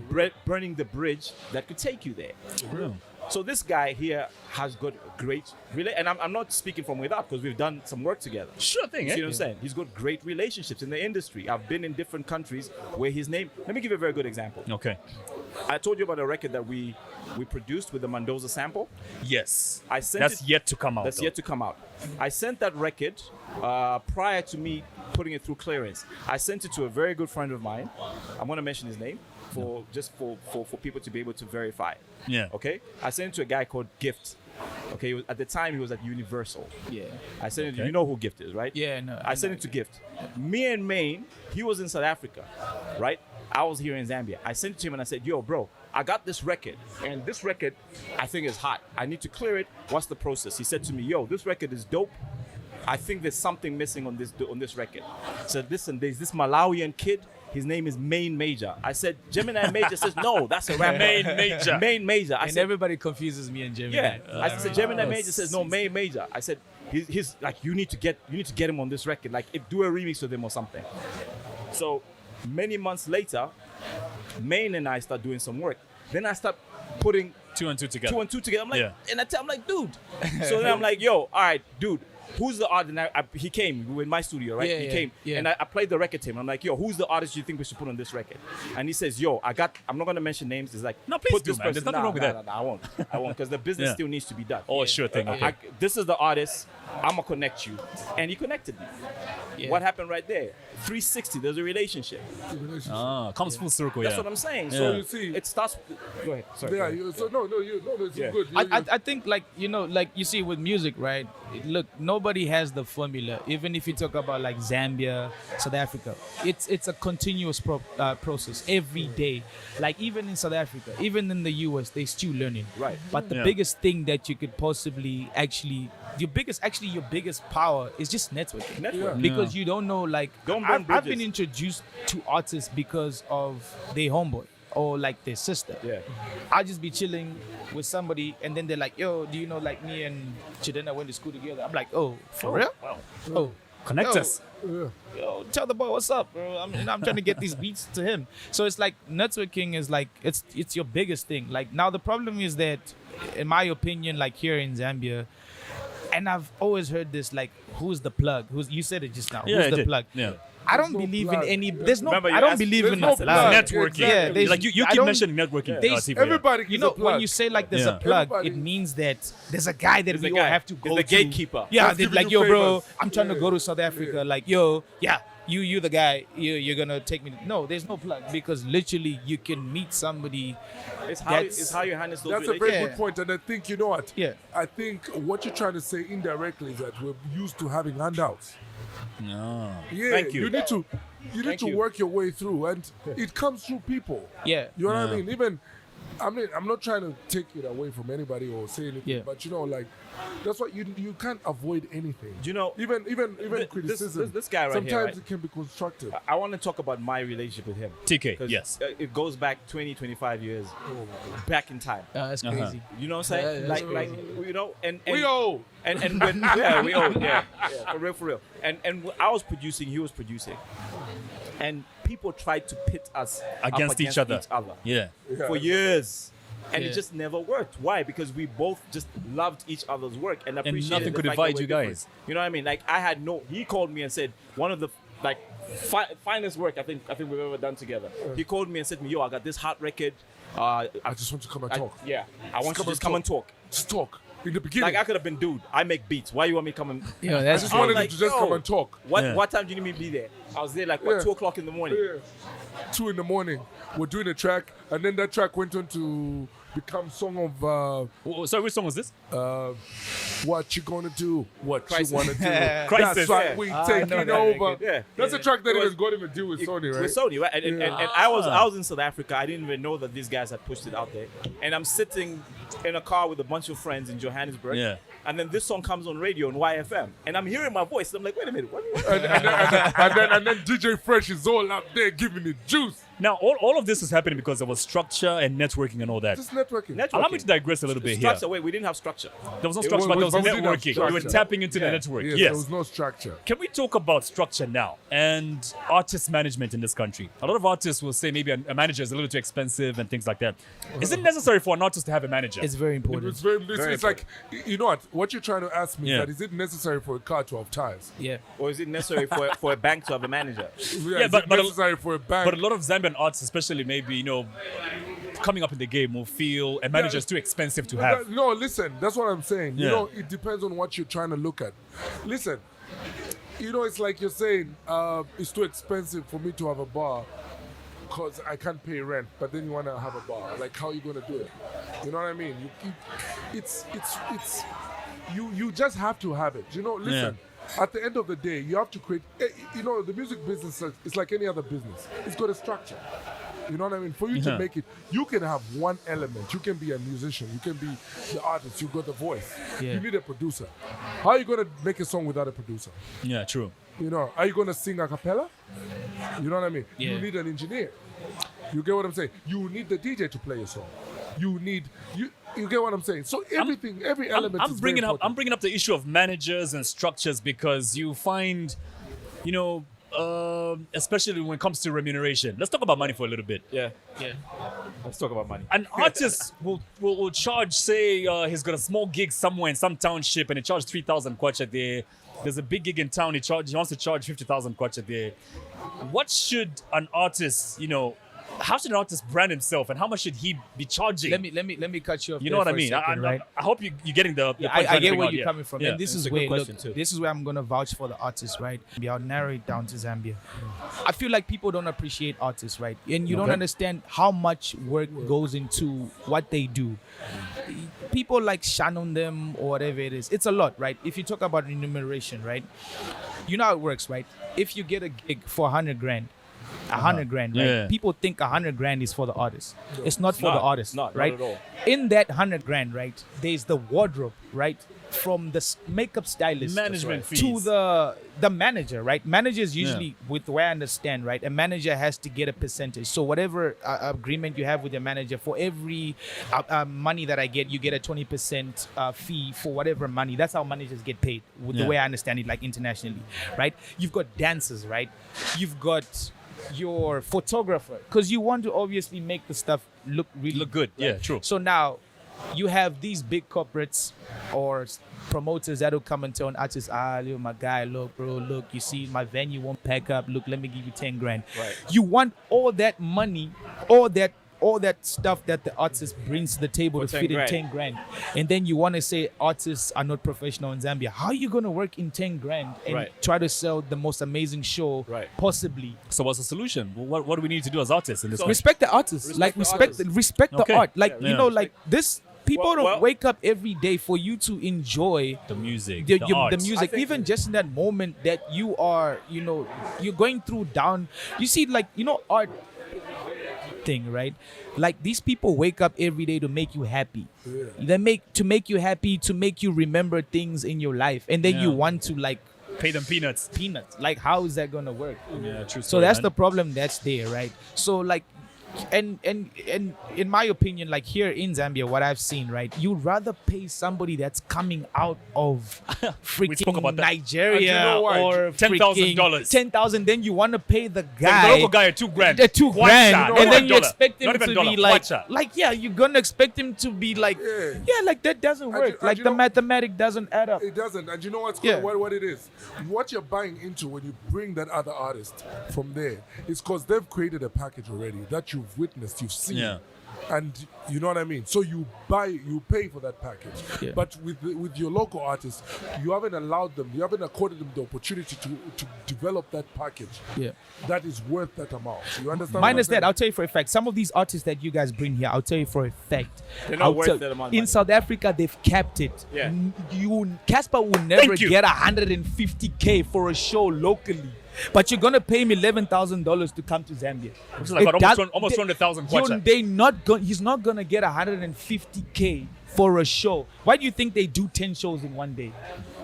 burning the bridge that could take you there? Yeah. So this guy here has got great and I'm not speaking from without, because we've done some work together. Sure thing, You see what I'm saying? He's got great relationships in the industry. I've been in different countries where his name. Let me give you a very good example. Okay. I told you about a record that we produced with the Mendoza sample. Yes. I sent That's it- yet to come out. That's though. yet to come out. I sent that record prior to me putting it through clearance. I sent it to a very good friend of mine. I'm going to mention his name for people to be able to verify. Yeah. Okay. I sent it to a guy called Gift. Okay. At the time, he was at Universal. Yeah. I sent it. Okay. You know who Gift is, right? Yeah, no. I sent it to Gift. Me and Main, he was in South Africa, right? I was here in Zambia. I sent it to him and I said, "Yo, bro, I got this record, and this record I think is hot. I need to clear it. What's the process?" He said to me, "Yo, this record is dope. I think there's something missing on this record." So listen, there's this Malawian kid. His name is Maen Major. I said, Gemini Major says, "No, that's a rapper." Maen Major. Maen Major. I And said, everybody confuses me and Gemini. yeah. I said, Gemini Major says, "No, Maen Major." I said, he's like, you need to get him on this record. Like, do a remix with him or something. So many months later, Main and I start doing some work. Then I start putting Two and two together. two and two together. I'm like, Yeah. and I'm like, dude. So then I'm like, yo, all right, dude, who's the artist? And he came with my studio, right? He came, and I played the record to him. I'm like, yo, who's the artist you think we should put on this record? And he says, yo, I'm not gonna mention names. He's like, no, please put do, this man. person. There's nothing wrong with that. No, I won't, because the business still needs to be done. Oh, sure thing. Okay. This is the artist. I'm gonna connect you, and he connected me. What happened right there? 360. There's a relationship. Comes full circle. That's what I'm saying. So you see, it starts. Go ahead. Sorry. Yeah. It's good. I think like you see with music, right? Look, nobody has the formula. Even if you talk about like Zambia, South Africa, it's a continuous process every day. Like even in South Africa, even in the US, they're still learning. Right. But the biggest thing that you could possibly your biggest power is just networking. Because you don't know, like I've been introduced to artists because of their homeboy or like their sister. Yeah. I'll just be chilling with somebody and then they're like, yo, do you know like me and Chidena went to school together? I'm like, oh, for real? Wow. Oh, connect us. Yo, tell the boy what's up, bro. I'm trying to get these beats to him. So it's like networking is like it's your biggest thing. Like now the problem is that, in my opinion, like here in Zambia, and I've always heard this, like, who's the plug? You said it just now. Who's the plug? Yeah. I don't believe in any. There's no. Remember, I don't believe in no plug. Networking. Yeah, like you keep mentioning networking. Tivo, Everybody, you know, when you say like there's a plug, it means that there's a guy that we all have to go the to. gatekeeper. Yeah, they're like, yo, bro, I'm trying to go to South Africa. Like, yo, yeah, you the guy. You're gonna take me. No, there's no plug because literally you can meet somebody. It's how you handle those That's a very good point, and I think you know what? Yeah. I think what you're trying to say indirectly is that we're used to having handouts. No. Yeah, Thank you. You need to work your way through, and it comes through people. Yeah. You know what I mean? I'm not trying to take it away from anybody or say anything, but you know, like that's what you can't avoid anything. Do you know, even criticism. This guy right sometimes here, right? it can be constructive. I want to talk about my relationship with him. TK, 'Cause, yes. It goes back 20, 25 years back in time. That's crazy. You know what I'm saying? Yeah, like you know, and We owe. and when we owe, for real. And I was producing, he was producing, and people tried to pit us Against each other. Yeah. for years. And Yeah. it just never worked. Why? Because we both just loved each other's work and appreciated nothing the could fact divide that you we're guys. different. You know what I mean? Like he called me and said one of the like finest work I think we've ever done together. He called me and said to me, yo, I got this hot record. I just want to come and talk. I want you to just come and talk. Just talk. In the beginning, Like I could have been, dude, I make beats. Why you want me to come and? Yeah, I that's just true. wanted like, you to just yo. come and talk. What time do you need me to be there? I was there like what, 2 o'clock in the morning. 2 a.m. We're doing a track, and then that track went on to become song of Sorry, which song was this? what you gonna do, what Crisis. you wanna do. Crisis. That's right, we taking know that over. Yeah. That's a track that It was- even got him a deal with Sony, right? With Sony, right? And I was in South Africa. I didn't even know that these guys had pushed it out there. And I'm sitting in a car with a bunch of friends in Johannesburg. Yeah. And then this song comes on radio on YFM. And I'm hearing my voice. I'm like, wait a minute. What? and then DJ Fresh is all up there giving it juice. Now, all of this is happening because there was structure and networking and all that. Just networking. Allow me to digress a little bit here. Structure. Wait, we didn't have structure. There was no It structure, but there was we didn't have networking. You were structure. tapping into the network. Yes, Yes. there was no structure. Can we talk about structure now and artist management in this country? A lot of artists will say maybe a manager is a little too expensive and things like that. Is it necessary for an artist to have a manager? It's very important. It's like, you know what you're trying to ask me Yeah. is that is it necessary for a car to have tires? Yeah. Or is it necessary for a bank to have a manager? Yeah, is but it necessary for a bank? But a lot of Zambian artists, especially maybe, coming up in the game, will feel a manager is too expensive to have. No, listen, that's what I'm saying. Yeah. You know, it depends on what you're trying to look at. Listen, it's like you're saying it's too expensive for me to have a bar because I can't pay rent, but then you want to have a bar. Like, how are you going to do it? You know what I mean? You just have to have it. Listen. At the end of the day, you have to create. The music business is like any other business. It's got a structure. You know what I mean? For you to make it, you can have one element. You can be a musician. You can be the artist. You got the voice. Yeah. You need a producer. How are you going to make a song without a producer? Yeah, true. Are you going to sing a cappella? You know what I mean? Yeah. You need an engineer. You get what I'm saying? You need the DJ to play your song. You get what I'm saying? So every element I'm is bringing very up the issue of managers and structures because you find, especially when it comes to remuneration. Let's talk about money for a little bit. Yeah. Let's talk about money. An artist will charge, say, he's got a small gig somewhere in some township and he charged 3,000 kwacha there. There's a big gig in town, he wants to charge 50,000 kwacha there. What should an artist, how should an artist brand himself and how much should he be charging? Let me cut you off. You know what I mean? Right? I hope you're getting the point. I get where you're coming from. Yeah. And this It's is a where good question too. this is where I'm gonna vouch for the artists, right? I'll narrow it down to Zambia. I feel like people don't appreciate artists, right? And you don't understand how much work goes into what they do. People like shun on them or whatever it is. It's a lot, right? If you talk about remuneration, right? You know how it works, right? If you get a gig for 100 grand, 100 grand, right? Yeah. People think 100 grand is for the artist. It's not for the artist, not right? at all. In that 100 grand, right? There's the wardrobe, right? From the makeup stylist Management to fees. the manager, right? Managers usually, with the way I understand, right? A manager has to get a percentage. So whatever agreement you have with your manager, for every money that I get, you get a 20% fee for whatever money. That's how managers get paid, with the way I understand it, like internationally, right? You've got dancers, right? You've got your photographer, because you want to obviously make the stuff look really good. right? Yeah, true. So now you have these big corporates or promoters that will come and tell an artist, look, my guy, look, bro, look, you see my venue won't pack up, look, let me give you 10 grand. Right. You want all that money, all that stuff that the artist brings to the table For to 10 fit in grand. 10 grand. And then you want to say artists are not professional in Zambia. How are you going to work in 10 grand and Right. try to sell the most amazing show possibly? So what's the solution? What do we need to do as artists in this? Respect the artists. Respect the Okay. art. Like, Yeah. like this, people don't Well- wake up every day for you to enjoy The music, the art. music, even just in that moment that you are, you're going through down. You see, like, art thing, right? Like, these people wake up every day to make you happy. They make you happy, to make you remember things in your life, and then you want to like Pay them peanuts. Like, how is that gonna work? Yeah, true. So that's the problem that's there, right? So like, and in my opinion, like here in Zambia, what I've seen, right, you'd rather pay somebody that's coming out of spoke freaking about that. Nigeria And you know why? or $10,000. 10,000, then you want to pay the The guy local guy at 2 grand. the 2 Kwacha, grand, not and then even you dollar. expect him Not to even dollar, be like, kwacha. you're gonna expect him to be like, like that doesn't work. and Like you the know- mathematic doesn't add up. It doesn't. And you know what's Yeah. what it is? What you're buying into when you bring that other artist from there is because they've created a package already that you've witnessed, you've seen. Yeah. And you know what I mean? So you pay for that package. Yeah. But with your local artists, you haven't accorded them the opportunity to develop that package. Yeah. That is worth that amount. You understand? Minus what I'm that, I'll tell you for a fact, some of these artists that you guys bring here, I'll tell you for a fact. They're not I'll worth tell- that amount of In money. South Africa, they've capped it. Yeah. Casper will never Thank you. get 150K for a show locally. But you're gonna pay him $11,000 to come to Zambia. Which is like It almost does- 200,000 kwacha. He's not gonna get 150K for a show. Why do you think they do 10 shows in one day?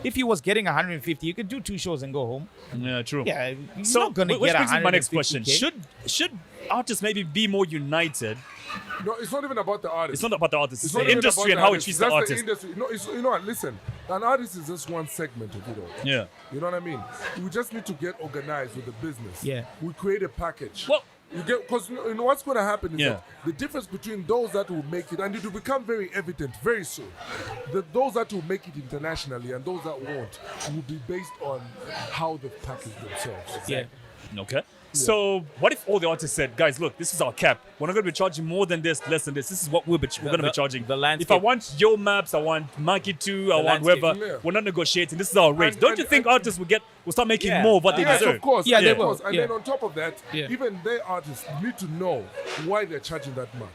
If he was getting 150, you could do 2 shows and go home. Yeah, true. Yeah, he's So not gonna which get brings me to my next 150K. question. Should artists maybe be more united? No, it's not even about the artist. It's not about the artist. It's not the even industry about and the how it artist. treats That's the artist. industry. No, you know what? Listen, an artist is just one segment of it all. Yeah. You know what I mean? We just need to get organized with the business. Yeah. We create a package. Well- you get, because you know what's going to happen is Yeah. that the difference between those that will make it, and it will become very evident very soon, that those that will make it internationally and those that won't will be based on how they package themselves. Yeah. Okay. So what if all the artists said, guys, look, this is our cap. We're not going to be charging more than this, less than this. This is what we're going to be charging. the landscape. If I want Yo Maps, I want Monkey 2, I want landscape, whoever. yeah. We're not negotiating. This is our rate. And- Don't and- you think and- artists will start making Yeah. more of what they Yes, deserve? of course. Yeah, they of will. course. And Yeah. then on top of that, Yeah. even their artists need to know why they're charging that much.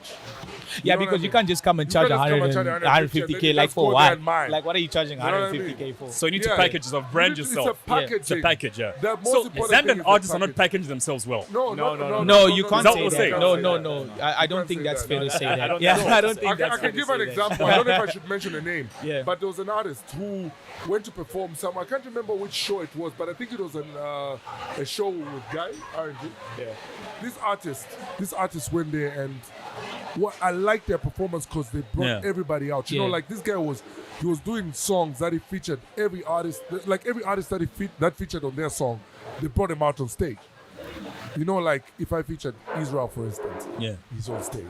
Yeah, know what because I you mean? can't just come and You charge can't just come and charge 150K. and Like just for go what? there and mine. Like, what are you charging You know what I 150K for? So you need to Yeah. package yourself, brand It's yourself. a package. It's a package, yeah. The most So important thing Zambian is artists the are not package. packaging themselves well. No, No, you can't Is that say what we're saying? that. No. I don't can't think say that's that. fair to say I that. don't Yeah, think I don't think I that's can fair to give say an that. example. I don't know if I should mention a name. Yeah. But there was an artist who went to perform some. I can't remember which show it was, but I think it was a show with Guy R&B. Yeah. This artist went there, and what I liked their performance because they brought Yeah. everybody out. You know, Yeah. like this guy was doing songs that he featured every artist, like every artist that that featured on their song. they brought him out on stage. You know, like if I featured Israel, for instance, he's on stage.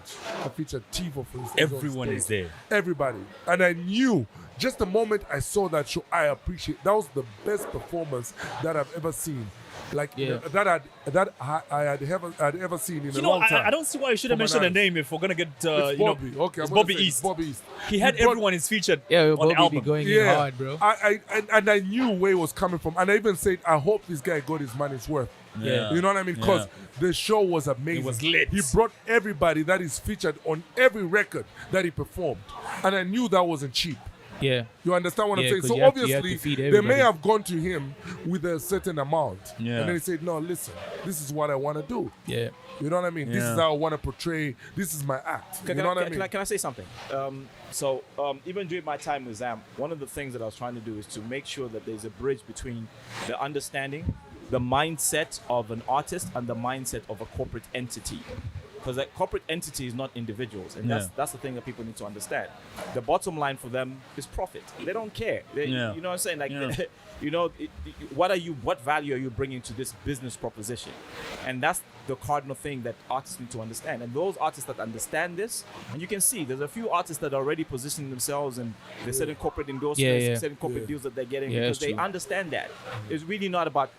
I featured Tivo, for instance, Everyone is there. Everybody. And I knew, just the moment I saw that show, I appreciate. That was the best performance that I've ever seen. Like that I had ever seen in a long time. I don't see why you shouldn't mention the name if we're gonna get. It's Bobby. Okay, it's Bobby East. Bobby East. He had everyone is featured on Bobby the album. Going in hard, bro. I knew where he was coming from, and I even said, I hope this guy got his money's worth. Yeah. You know what I mean? Because the show was amazing. It was lit. He brought everybody that is featured on every record that he performed, and I knew that wasn't cheap. Yeah. You understand what I'm saying? 'cause So you have to obviously, feed they everybody. may have gone to him with a certain amount. Yeah. And then he said, no, listen, this is what I want to do. Yeah. You know what I mean? This is how I want to portray. This is my act. You know what I mean? Can I say something? Even during my time with Zam, one of the things that I was trying to do is to make sure that there's a bridge between the understanding, the mindset of an artist and the mindset of a corporate entity. Because a corporate entity is not individuals, and that's the thing that people need to understand. The bottom line for them is profit. They don't care. You know what I'm saying? Like, what value are you bringing to this business proposition? And that's the cardinal thing that artists need to understand. And those artists that understand this, and you can see there's a few artists that are already positioning themselves and they're setting corporate endorsements, setting corporate deals that they're getting because they understand that. It's really not about.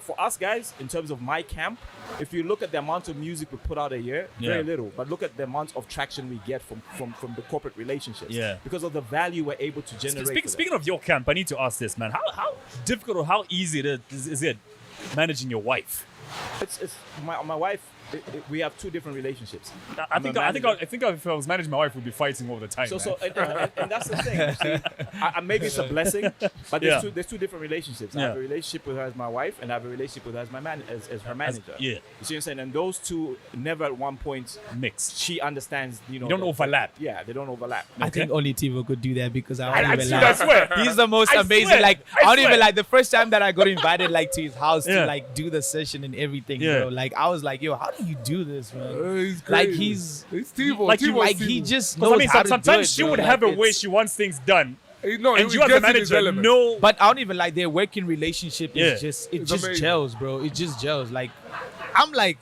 For us guys, in terms of my camp, if you look at the amount of music we put out a year, very little. But look at the amount of traction we get from the corporate relationships. Yeah. Because of the value we're able to generate. Speaking of your camp, I need to ask this, man. How difficult or how easy is it managing your wife? It's my wife. We have two different relationships. I think if I was managing my wife, we'd be fighting all the time. And that's the thing. See, maybe it's a blessing, but there's two different relationships. I have a relationship with her as my wife, and I have a relationship with her as her manager. You see what I'm saying? And those two never at one point mix. She understands. You don't overlap. Yeah, they don't overlap. I think only Tivo could do that because I swear. He's the most amazing. Swear. Like I don't even like the first time that I got invited like to his house to like do the session and everything, bro. Like I was like, yo, how do you do this, man? He's Like crazy. he's Tivo. like, Tivo's like Tivo. he just knows how to do sometimes it, she bro. would have a way she wants things done. No, And he you as a gets in his manager, element. no. But I don't even like their working relationship is It's just amazing. gels, bro. It just gels. Like I'm like,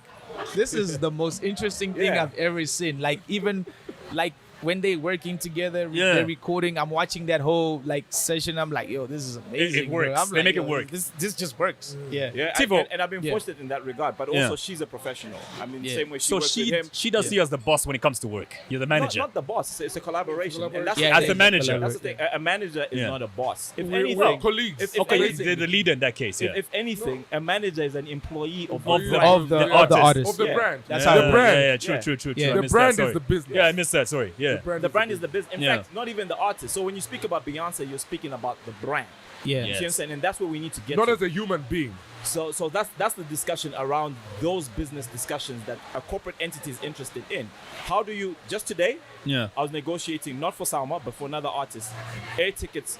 this is the most interesting thing I've ever seen. Like even like when they working together, they're recording. I'm watching that whole like session. I'm like, yo, this is amazing. It works. Bro. I'm They like, make it yo, work. This just works. Yeah. Tivo. And I've been fortunate in that regard. But also, she's a professional. I mean, the same way she So works with him. she does see you as the boss when it comes to work. You're the manager. Not the boss. It's a collaboration. And that's as a manager. That's the thing. A manager is not a boss. If We're anything, colleagues. if Okay, anything, they're the leader in that case. if anything, a manager is an employee of the artist. Of the brand. That's Yeah, how the brand. Yeah, true. Yeah. I The missed brand that, is sorry. the business. Yeah, I missed that. Sorry. Yeah. The brand is the business. In Yeah. fact, not even the artist. So when you speak about Beyonce, you're speaking about the brand. Yeah. You see what I'm saying? And that's what we need to get Not to. as a human being. So that's the discussion around those business discussions that a corporate entity is interested in. How do you, just today, I was negotiating not for Salma, but for another artist, air tickets,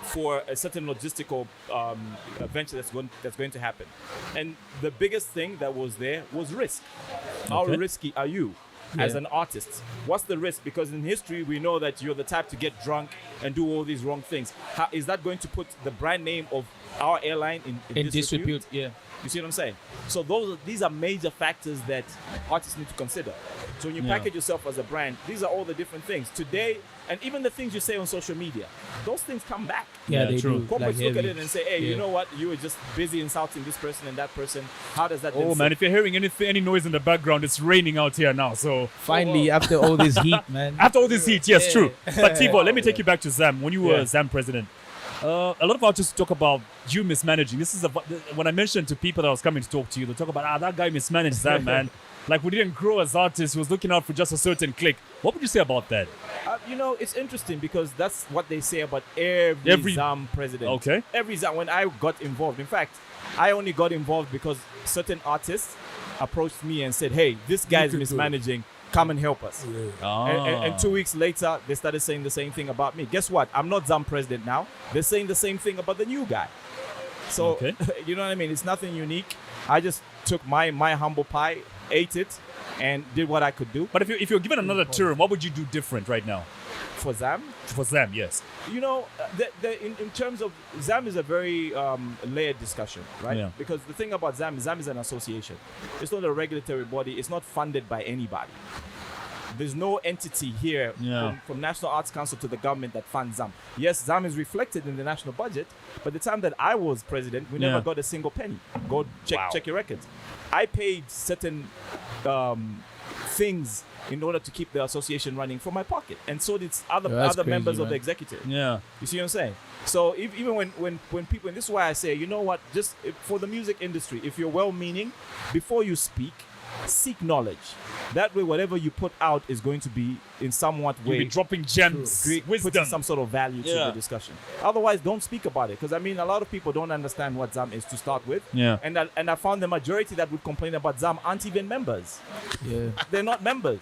for a certain logistical venture that's going to happen. And the biggest thing that was there was risk. How risky are you? As an artist, what's the risk? Because in history, we know that you're the type to get drunk and do all these wrong things. How is that going to put the brand name of our airline in disrepute? Yeah. You see what I'm saying? So these are major factors that artists need to consider. So when you package yourself as a brand, these are all the different things. Today, and even the things you say on social media, those things come back. Yeah, they true. do. Corporates Like look at heavy. it and say, hey, you know what? You were just busy insulting this person and that person. How does that Oh man, if you're hearing any noise in the background, it's raining out here now. So Finally, after all this heat, man. after all this heat, yes, true. But Tivo, let me take you back to Zam. When you were Zam president, a lot of artists talk about you mismanaging. This is when I mentioned to people that I was coming to talk to you, they talk about that guy mismanaged Zam, man. Like we didn't grow as artists. He was looking out for just a certain clique. What would you say about that? It's interesting because that's what they say about every Zam president. Okay. Every Zam, when I got involved. In fact, I only got involved because certain artists approached me and said, hey, this guy is mismanaging. Come and help us. And 2 weeks later, they started saying the same thing about me. Guess what? I'm not Zam president now. They're saying the same thing about the new guy. So, you know what I mean? It's nothing unique. I just took my humble pie, ate it, and did what I could do. But if you're given another term, what would you do different right now? For Zam? For Zam, yes. You know, in terms of Zam is a very layered discussion, right? Yeah. Because the thing about Zam is an association. It's not a regulatory body. It's not funded by anybody. There's no entity here from National Arts Council to the government that funds Zam. Yes, Zam is reflected in the national budget, but the time that I was president, we never got a single penny. Go check your records. I paid certain things in order to keep the association running from my pocket, and so did other crazy, members of man. the executive. Yeah. You see what I'm saying? So even when people, and this is why I say, you know what, just for the music industry, if you're well-meaning, before you speak, seek knowledge. That way, whatever you put out is going to be in somewhat way You'll be dropping gems, wisdom, putting some sort of value to the discussion. Otherwise, don't speak about it, because I mean, a lot of people don't understand what Zam is to start with. Yeah. And I found the majority that would complain about Zam aren't even members. Yeah. They're not members.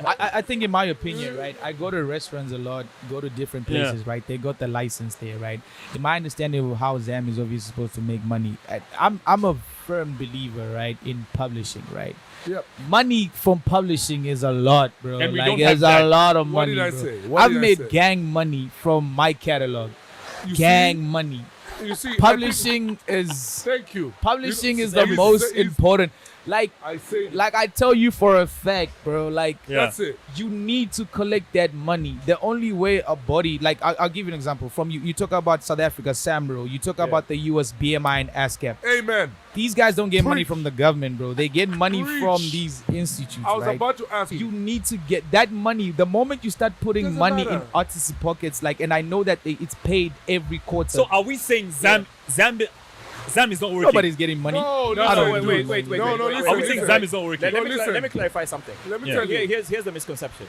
I think, in my opinion, right, I go to restaurants a lot, go to different places, right? They got the license there, right? In my understanding of how Zam is obviously supposed to make money, I'm a firm believer, right, in publishing, right? Yep. Money from publishing is a lot, bro. And we like, don't have there's that. a lot of What money. did I bro. say? What I've did I made say? gang money from my catalog. You Gang see? money. You see, Publishing is Thank you. publishing You- is the you- most you- important. Like I say, like I tell you for a fact, bro. Like that's it. you need to collect that money. The only way a body, like I'll give you an example. From you talk about South Africa, Samro. You talk about the US BMI and ASCAP. Amen. These guys don't get money Preach. from the government, bro. They get money Preach. from these institutes. I was right? about to ask You you. need to get that money. The moment you start putting Doesn't money in matter. artists' pockets, like, and I know that it's paid every quarter. So are we saying Zam is not working? Nobody's getting money. No, I don't wait, do wait, it. wait, wait, No, wait, no, wait, listen, Are we wait, saying wait. Zam is not working? Let me listen. let me clarify something. Let me Yeah. tell you. Here's the misconception.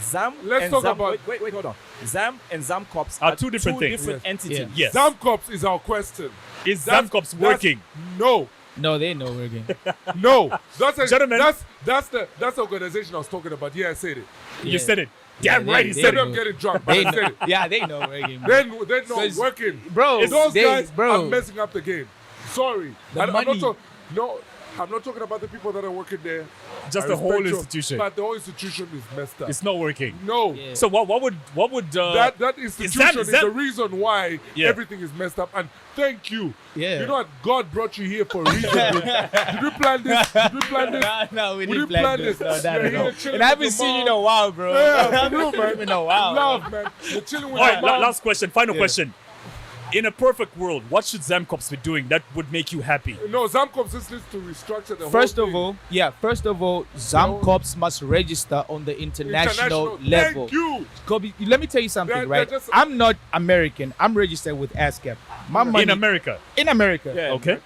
Zam Let's and talk Zam, about- wait, hold on. Zam and Zam Corps Are two different things. entities. Yeah. Yes. Zamcops is our question. Is That's- Zamcops that's- working? No, No, they know we're getting. no. Gentlemen. That's the organization I was talking about. Yeah, I said it. You said it. Damn Yeah, right, he they- said Said it. I'm getting drunk, but They I said know, it. yeah, they know we're getting. They're not it's- working. Bro, Those guys bro. are messing up the game. Sorry. The I'm money. no, I'm not talking about the people that are working there. Just I the whole respect you, institution. But the whole institution is messed up. It's not working. No. Yeah. So what would That institution is Zam- the reason why Yeah. everything is messed up. And thank you. Yeah. You know what? God brought you here for a reason. Did you plan this? Did you plan this? No, we We didn't didn't plan this. this. No, You're no, here no. chilling And I with haven't your seen you in mom. a while, bro. Yeah, for real, man. It's been a while. Love, man. You're chilling with All your right, mom. last question, final question. In a perfect world, what should Zamcops be doing that would make you happy? No, Zamcops just needs to restructure the First whole of thing. all, Zamcops must register on the international level. Thank you. Kobe, let me tell you something, They're right? just- I'm not American. I'm registered with ASCAP. My money In America. in America. Yeah. Okay.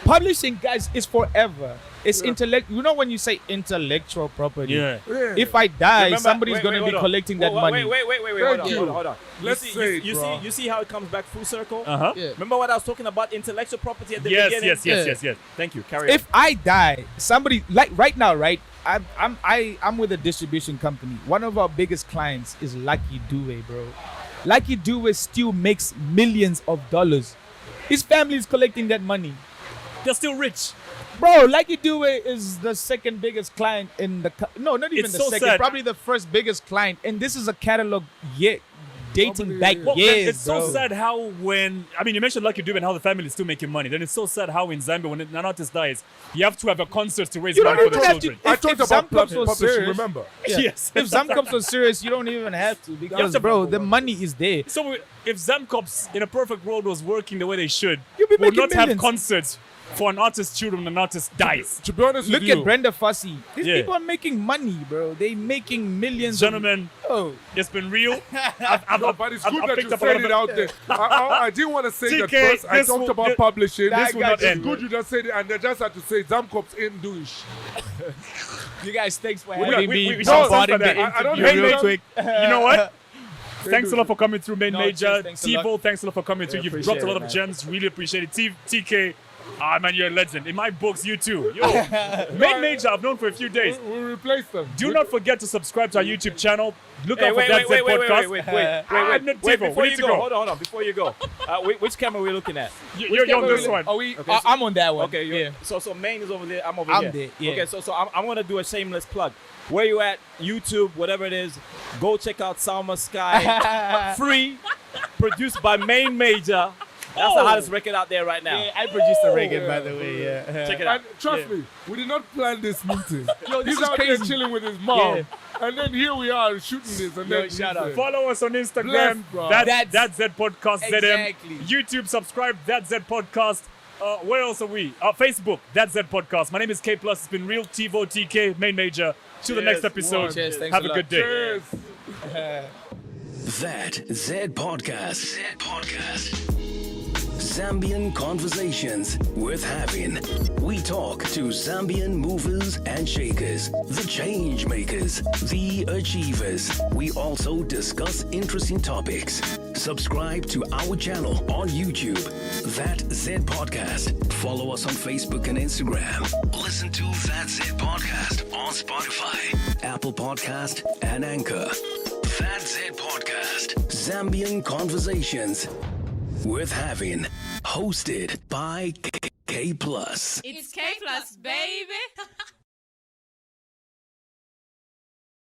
Publishing, guys, is forever. It's intellect. You know when you say intellectual property. Yeah. Yeah. If I die, Remember- somebody's wait, going to hold be on. collecting that money. Wait, Thank you. hold on. Let's you see, say you, it, you bro. see, you see how it comes back full circle. Uh-huh. Yeah. Remember what I was talking about intellectual property at the Yes, beginning? yes. Thank you. Carry If I die, somebody like right now, right? I'm with a distribution company. One of our biggest clients is Lucky Dube, bro. Lucky Dube still makes millions of dollars. His family is collecting that money. They're still rich. Bro, Lucky Dube is the second biggest client in the no, not even It's the so second, sad. probably the first biggest client. And this is a catalog dating Probably- back Well, years, it's so bro. sad how you mentioned Lucky Dube and how the family is still making money. Then it's so sad how in Zambia when an artist dies, you have to have a concert to raise You money don't for the even have to- children. I if talked about Zamcops was publishing, serious- remember? Yeah. Yes. If Zamcops was serious, you don't even have to because, to- bro, the money is there. So if Zamcops in a perfect world was working the way they should, You'll be we would making not have millions. concerts for an artist's children when an artist dies. To be honest Look with you, at Brenda Fassie. These Yeah. people are making money, bro. They making millions. Gentlemen, Oh, it's been real. I've no, but it's good that picked you up a lot said of it out there. I didn't want to say that TK, first. I this talked will- about this- publishing. this will not It's end. good you just said it, and I just had to say Zamcops ain't doing you guys, thanks for We- having we- me. we- for we- starting we- the I don't interview hate real them. quick. You know what? Thanks a lot for coming through, Maen No, Major. cheers, thanks a lot. Tivo, thanks a lot for coming through. You've appreciate dropped a lot it, of man. gems. Really appreciate it. TK, Ah, man, you're a legend. In my books, you too. Yo, Maen Major, I've known for a few days. We'll replace them. Do not forget to subscribe to our YouTube channel. Look out for that Zed Podcast. Wait, before you go, hold on, before you go. Which camera are we looking at? You're on this one. I'm on that one. Okay, yeah. So Maen is over there, I'm over here. I'm there, yeah. Okay, so I'm going to do a shameless plug. Where you at, YouTube, whatever it is, go check out Salma Sky. Free, produced by Maen Major. That's the hottest record out there right now. Yeah, I produced the record, by the way. Yeah. Check it out. And trust me, we did not plan this meeting. Yo, this He's is out crazy. there chilling with his mom. Yeah. And then here we are shooting this. And then shout out. Follow us on Instagram. Bless, bro. That's Zed Podcast. Exactly. ZM. YouTube, subscribe. That's Zed Podcast. Where else are we? Facebook. That's Zed Podcast. My name is K+. It's been real. Tivo, TK, Maen Major. Till the next episode. Cheers, thanks Have a a lot. good day. Cheers. That Zed Podcast. Zed Podcast. Zambian conversations worth having. We talk to Zambian movers and shakers, the change makers, the achievers. We also discuss interesting topics. Subscribe to our channel on YouTube, That Zed Podcast. Follow us on Facebook and Instagram. Listen to That Zed Podcast on Spotify, Apple Podcast, and Anchor. That Zed Podcast. Zambian conversations worth having. Hosted by K+. It's K+, baby.